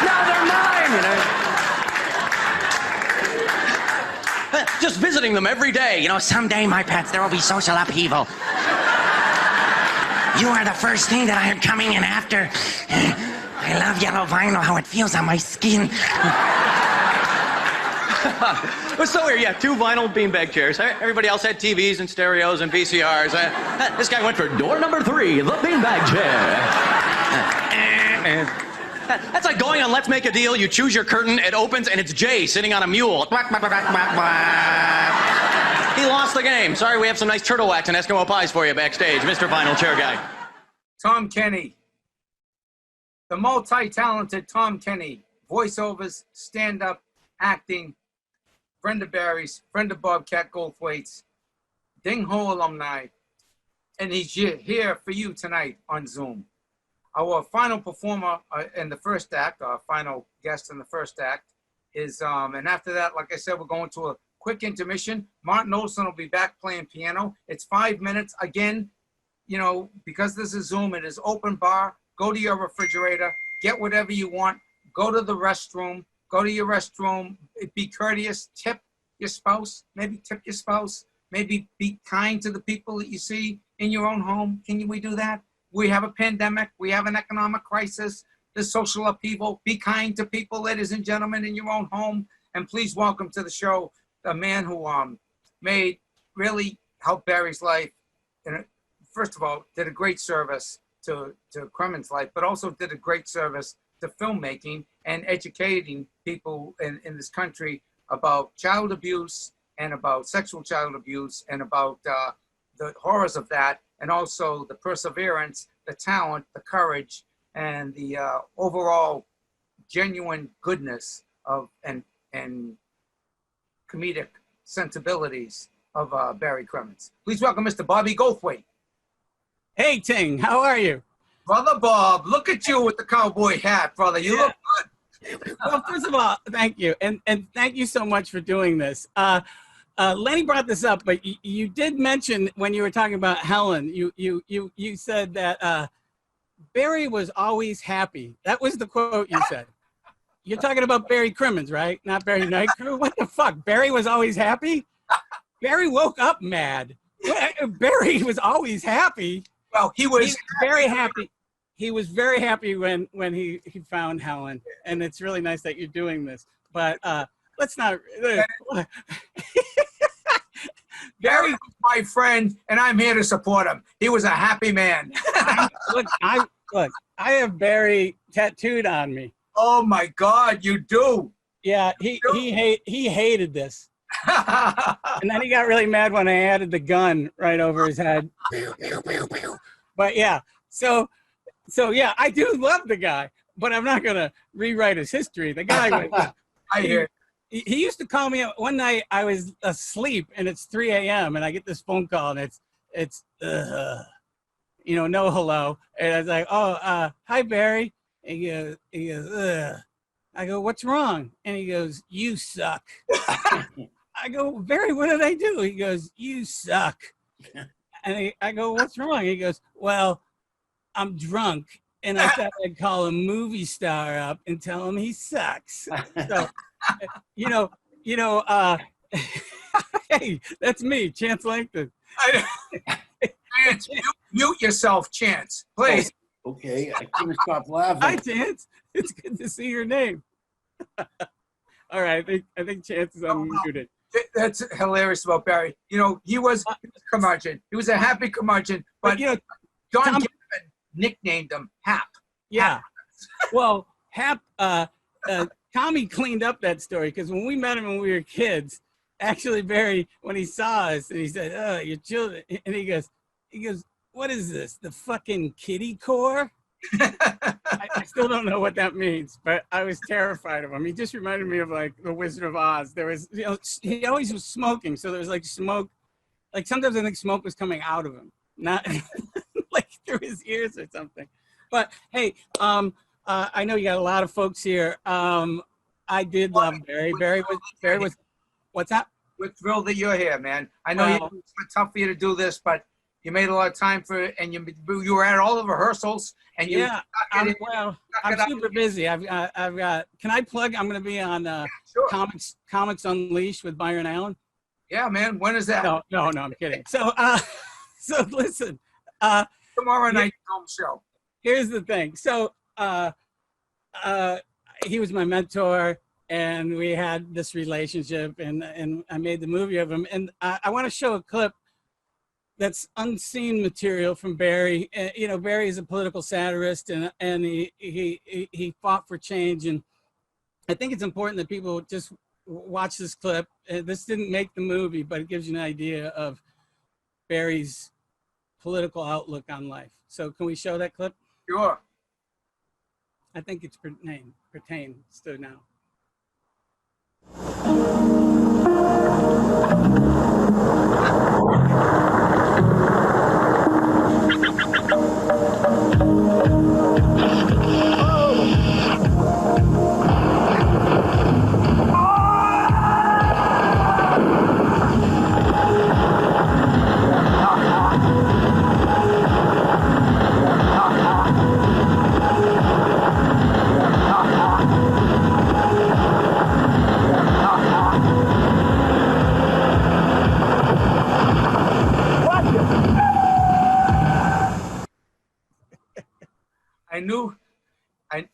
Now they're mine, you know? Just visiting them every day. You know, someday, my pets, there will be social upheaval. You are the first thing that I am coming in after. I love yellow vinyl, how it feels on my skin. It was so weird. Yeah, two vinyl beanbag chairs. Everybody else had TVs and stereos and VCRs. This guy went for door number 3, the beanbag chair. That's like going on Let's Make a Deal. You choose your curtain, it opens, and it's Jay sitting on a mule. He lost the game. Sorry, we have some nice turtle wax and Eskimo pies for you backstage, Mr. Vinyl Chair Guy. Tom Kenny. The multi-talented Tom Kenny. Voiceovers, stand-up, acting, friend of Barry's, friend of BOBCAT GOLDTHWAIT's, Ding Ho alumni, and he's here for you tonight on Zoom. Our final performer in the first act, our final guest in the first act is, and after that, like I said, we're going to a quick intermission. Martin Olson will be back playing piano. It's 5 minutes. Again, you know, because this is Zoom, it is open bar. Go to your refrigerator, get whatever you want, go to the restroom, go to your restroom, be courteous, tip your spouse, maybe tip your spouse, maybe be kind to the people that you see in your own home. We do that? We have a pandemic, we have an economic crisis, there's social upheaval. Be kind to people, ladies and gentlemen, in your own home. And please welcome to the show a man who really helped Barry's life. And first of all, did a great service to Crimmins' life, but also did a great service to filmmaking and educating people in this country about child abuse and about sexual child abuse and about the horrors of that, and also the perseverance, the talent, the courage, and the overall genuine goodness of and comedic sensibilities of Barry Crimmins. Please welcome Mr. Bobby GOLDTHWAIT. Hey, Ting, how are you? Brother Bob, look at you with the cowboy hat, brother. You look good. Well, first of all, thank you. And thank you so much for doing this. Lenny brought this up, but you did mention when you were talking about Helen, you said that Barry was always happy. That was the quote you said. You're talking about Barry Crimmins, right? Not Barry Night Crew? What the fuck? Barry was always happy? Barry woke up mad. Barry was always happy. Well, he was very happy. He was very happy when he found Helen, and it's really nice that you're doing this. But let's not. Barry was my friend, and I'm here to support him. He was a happy man. Look, I have Barry tattooed on me. Oh my God, you do? Yeah, he hated this. And then he got really mad when I added the gun right over his head. But yeah, so yeah, I do love the guy, but I'm not gonna rewrite his history. The guy was, I hear. He used to call me up one night. I was asleep and it's 3 a.m. and I get this phone call and it's you know, no hello. And I was like, oh, hi Barry. And he goes, ugh. I go, what's wrong? And he goes, you suck. I go, Barry, what did I do? He goes, you suck. And I go, what's wrong? He goes, well, I'm drunk. And I thought I'd call a movie star up and tell him he sucks. So, hey, that's me, Chance Langton. Chance, mute yourself, Chance, please. Okay, I couldn't stop laughing. Hi, Chance. It's good to see your name. All right, I think Chance is unmuted. That's hilarious about Barry. You know, he was a curmudgeon. He was a happy curmudgeon, but you know, Don Gavin nicknamed him Hap. Yeah. Well, Tommy cleaned up that story because when we met him when we were kids, actually Barry, when he saw us and he said, "Oh, your children," and he goes, "What is this? The fucking kiddie core?" I still don't know what that means, but I was terrified of him. He just reminded me of like the Wizard of Oz. There was, he always was smoking, so there was like smoke. Like sometimes I think smoke was coming out of him, not like through his ears or something. But hey, I know you got a lot of folks here. I did love Barry. Barry was, what's that? We're thrilled that you're here, man. I know it's tough for you to do this, but you made a lot of time for it, and you were at all the rehearsals, and you. Yeah, I'm super busy. I've got. Can I plug? I'm going to be on sure. Comics Unleashed with Byron Allen. Yeah, man. When is that? No, I'm kidding. So, so listen. Tomorrow night home show. Here's the thing. So, he was my mentor, and we had this relationship, and I made the movie of him. And I want to show a clip that's unseen material from Barry. You know, Barry is a political satirist, and he fought for change. And I think it's important that people just watch this clip. This didn't make the movie, but it gives you an idea of Barry's political outlook on life. So can we show that clip? Sure. I think it's pertains to now.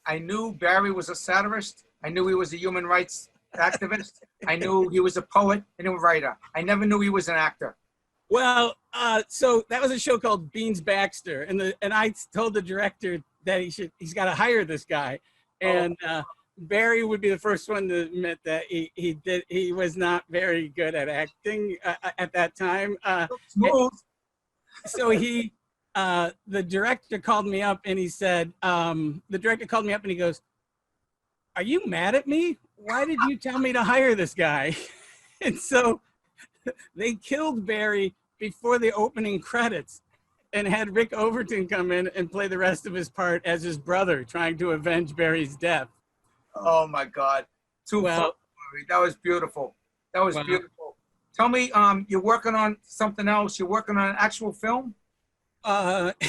I knew Barry was a satirist. I knew he was a human rights activist. I knew he was a poet and a writer. I never knew he was an actor. Well, so that was a show called Beans Baxter, and I told the director that he's got to hire this guy, and Barry would be the first one to admit that he was not very good at acting at that time. So the director called me up and he said, he goes, "Are you mad at me? Why did you tell me to hire this guy?" And so they killed Barry before the opening credits and had Rick Overton come in and play the rest of his part as his brother trying to avenge Barry's death. Oh my God. That was beautiful. That was beautiful. Tell me, you're working on something else. You're working on an actual film? Unlike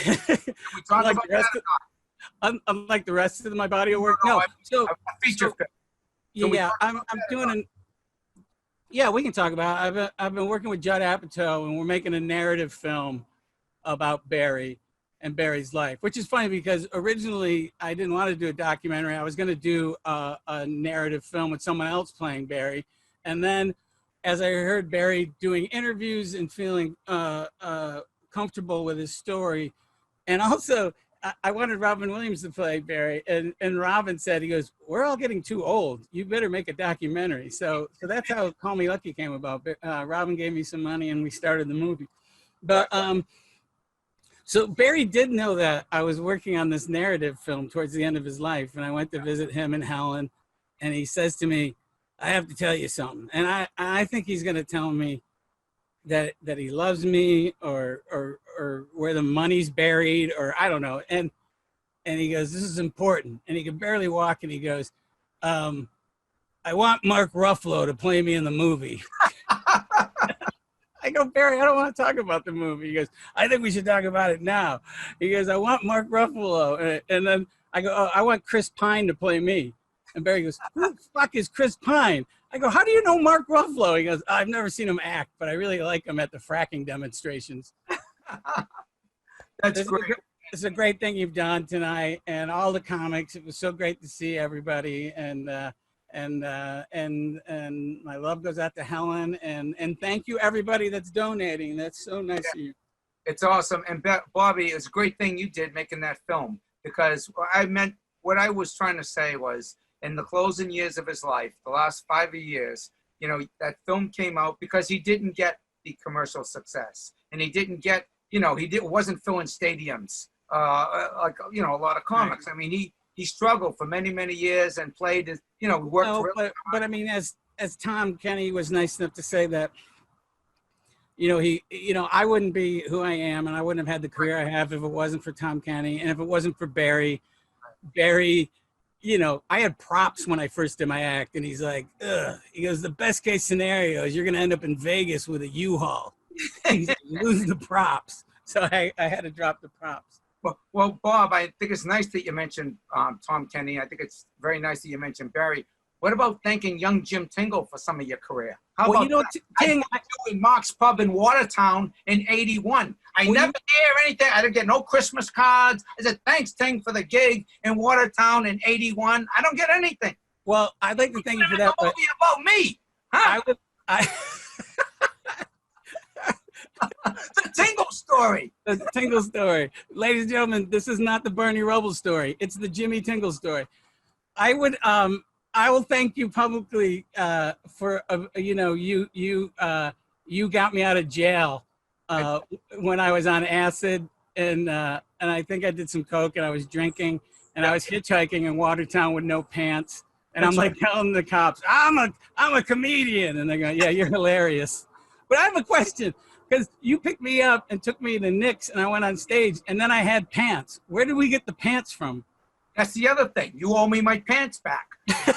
the rest of my body of work. No. So a feature film. Yeah, I'm doing we can talk about it. I've been working with Judd Apatow, and we're making a narrative film about Barry and Barry's life, which is funny because originally I didn't want to do a documentary. I was going to do a narrative film with someone else playing Barry. And then as I heard Barry doing interviews and feeling comfortable with his story, and also I wanted Robin Williams to play Barry, and Robin said, he goes, "We're all getting too old. You better make a documentary." So that's how Call Me Lucky came about. Robin gave me some money and we started the movie. But so Barry did know that I was working on this narrative film towards the end of his life, and I went to visit him and Helen, and he says to me, "I have to tell you something." And I think he's going to tell me that he loves me, or where the money's buried, or I don't know. And he goes, "This is important." And he could barely walk, and he goes, "I want Mark Ruffalo to play me in the movie." I go, "Barry, I don't want to talk about the movie." He goes, "I think we should talk about it now." He goes, "I want Mark Ruffalo." And then I go, "Oh, I want Chris Pine to play me." And Barry goes, "Who the fuck is Chris Pine?" I go, "How do you know Mark Ruffalo?" He goes, "I've never seen him act, but I really like him at the fracking demonstrations." That's great. It's a great thing you've done tonight, and all the comics. It was so great to see everybody, and my love goes out to Helen, and thank you everybody that's donating. That's so nice of you. It's awesome. And Bobby, it's a great thing you did making that film, because I met what I was trying to say was, in the closing years of his life, the last 5 years, you know, that film came out because he didn't get the commercial success, and he didn't get, you know, wasn't filling stadiums like, you know, a lot of comics. I mean, he struggled for many, many years and played, you know, worked really hard. But I mean, as Tom Kenny was nice enough to say that, you know, I wouldn't be who I am, and I wouldn't have had the career I have if it wasn't for Tom Kenny, and if it wasn't for Barry, you know, I had props when I first did my act, and he's like, ugh. He goes, the best case scenario is you're going to end up in Vegas with a U-Haul. He's like, lose the props. So I had to drop the props. Well, Bob, I think it's nice that you mentioned Tom Kenny. I think it's very nice that you mentioned Barry. What about thanking young Jim Tingle for some of your career? How about, you know, Ting, I do in Mark's Pub in Watertown in '81. I never hear anything. I didn't get no Christmas cards. I said, thanks, Ting, for the gig in Watertown in '81. I don't get anything. Well, I'd like to thank you for that. But about me, huh? The Tingle story. The Tingle story. Ladies and gentlemen, this is not the Bernie Rubble story. It's the Jimmy Tingle story. I will thank you publicly for, you know, you got me out of jail when I was on acid, and I think I did some coke, and I was drinking, and I was hitchhiking in Watertown with no pants, and I'm like telling the cops, I'm a comedian, and they go, yeah, you're hilarious. But I have a question, because you picked me up and took me to Nick's, and I went on stage, and then I had pants. Where did we get the pants from? That's the other thing. You owe me my pants back. You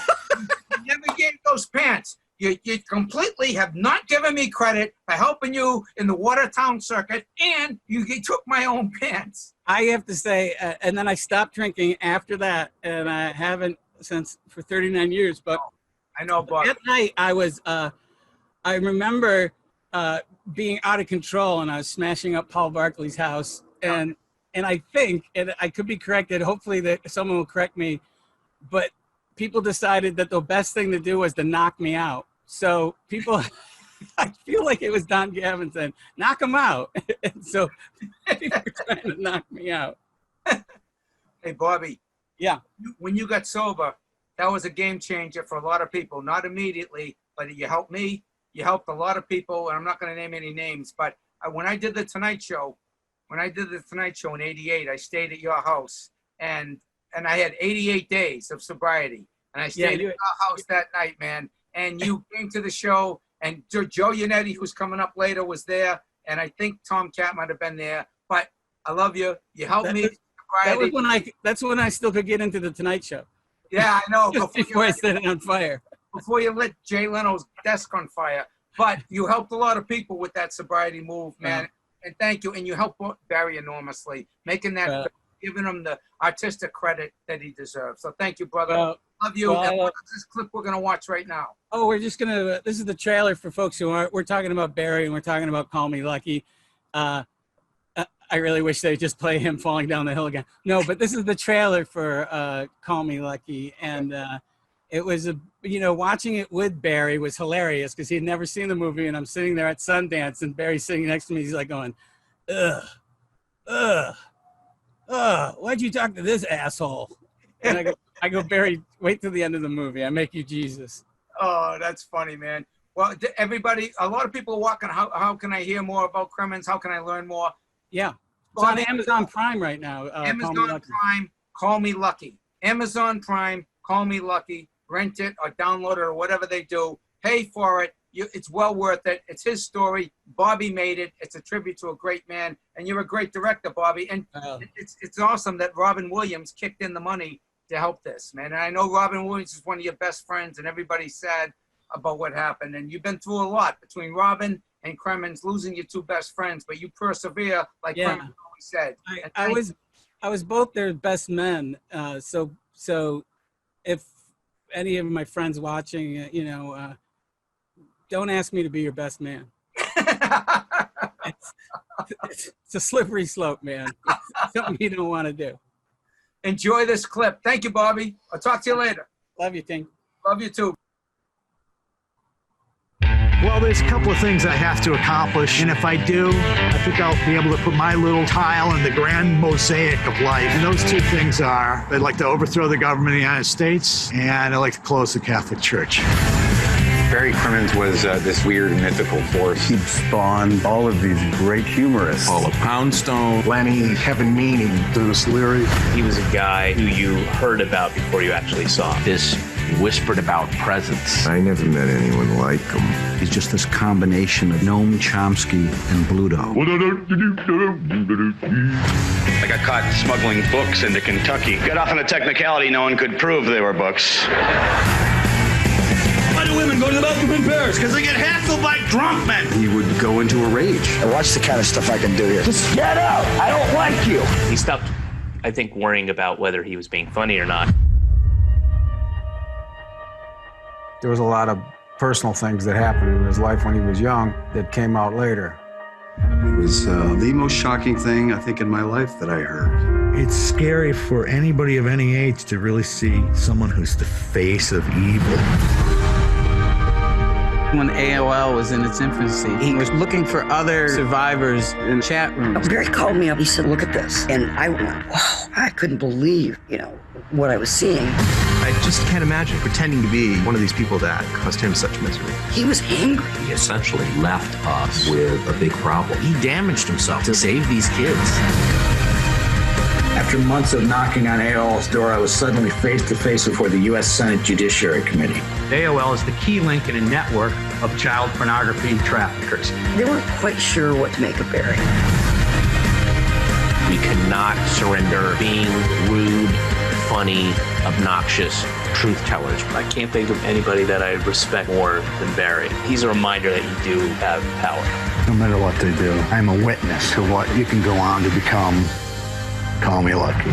never gave those pants. You completely have not given me credit for helping you in the Watertown circuit, and you took my own pants. I have to say, and then I stopped drinking after that, and I haven't since for 39 years. But I know, Bob. That night I was, I remember being out of control, and I was smashing up Paul Barkley's house, and I think, and I could be corrected, hopefully that someone will correct me, but people decided that the best thing to do was to knock me out. So people, I feel like it was Don Gavin saying, knock him out. And so people were trying to knock me out. Hey, Bobby. Yeah. When you got sober, that was a game changer for a lot of people. Not immediately, but you helped me. You helped a lot of people, and I'm not going to name any names, but when I did the Tonight Show, in '88, I stayed at your house, and I had 88 days of sobriety, and I stayed at your house that night, man. And you came to the show, and Joe Yannetti, who's coming up later, was there, and I think Tom Cat might have been there. But I love you. You helped me. That's when I still could get into the Tonight Show. Yeah, I know. Before I set it on fire. Before you lit Jay Leno's desk on fire. But you helped a lot of people with that sobriety move, man. And thank you. And you helped Barry enormously, making that, giving him the artistic credit that he deserves. So thank you, brother. Love you. And what is this clip we're going to watch right now? Oh, we're just going to, this is the trailer for folks who aren't, we're talking about Barry, and we're talking about Call Me Lucky. I really wish they'd just play him falling down the hill again. No, but this is the trailer for Call Me Lucky. And it was, you know, watching it with Barry was hilarious because he had never seen the movie, and I'm sitting there at Sundance, and Barry's sitting next to me. He's like going, why'd you talk to this asshole? And I go, Barry, wait till the end of the movie. I make you Jesus. Oh, that's funny, man. Well, everybody, a lot of people are walking. How can I hear more about Crimmins? How can I learn more? Yeah. It's on Amazon Prime right now. Amazon Prime, Call Me Lucky. Amazon Prime, Call Me Lucky. Rent it or download it or whatever they do. Pay for it. It's well worth it. It's his story. Bobby made it. It's a tribute to a great man. And you're a great director, Bobby. And it's awesome that Robin Williams kicked in the money to help this, man. And I know Robin Williams is one of your best friends, and everybody's sad about what happened. And you've been through a lot between Robin and Crimmins, losing your two best friends, but you persevere, like Crimmins always said. I was both their best men. So if any of my friends watching, you know, don't ask me to be your best man. It's a slippery slope, man. It's something you don't want to do. Enjoy this clip. Thank you, Bobby. I'll talk to you later. Love you, Ting. Love you too. Well, there's a couple of things I have to accomplish, and if I do, I think I'll be able to put my little tile in the grand mosaic of life. And those two things are, I'd like to overthrow the government of the United States, and I'd like to close the Catholic Church. Barry Crimmins was this weird mythical force. He spawned all of these great humorists. Paula Poundstone, Lenny, Kevin Meaney, Dennis Leary. He was a guy who you heard about before you actually saw him. This whispered about presence. I never met anyone like him. He's just this combination of Noam Chomsky and Bluto. I got caught smuggling books into Kentucky. Got off on a technicality no one could prove they were books. Why do women go to the bathroom in Paris? Because they get hassled by drunk men. He would go into a rage. Watch the kind of stuff I can do here. Just get out. I don't like you. He stopped, I think, worrying about whether he was being funny or not. There was a lot of personal things that happened in his life when he was young that came out later. It was the most shocking thing, I think, in my life that I heard. It's scary for anybody of any age to really see someone who's the face of evil. When AOL was in its infancy, he was looking for other survivors in chat rooms. Barry called me up. He said, "Look at this." And I went, wow, I couldn't believe, what I was seeing. I just can't imagine pretending to be one of these people that caused him such misery. He was angry. He essentially left us with a big problem. He damaged himself to save these kids. After months of knocking on AOL's door, I was suddenly face to face before the U.S. Senate Judiciary Committee. AOL is the key link in a network of child pornography traffickers. They weren't quite sure what to make of Barry. We cannot surrender being rude, funny, obnoxious truth tellers. I can't think of anybody that I respect more than Barry. He's a reminder that you do have power. No matter what they do, I'm a witness to what you can go on to become. Call me lucky.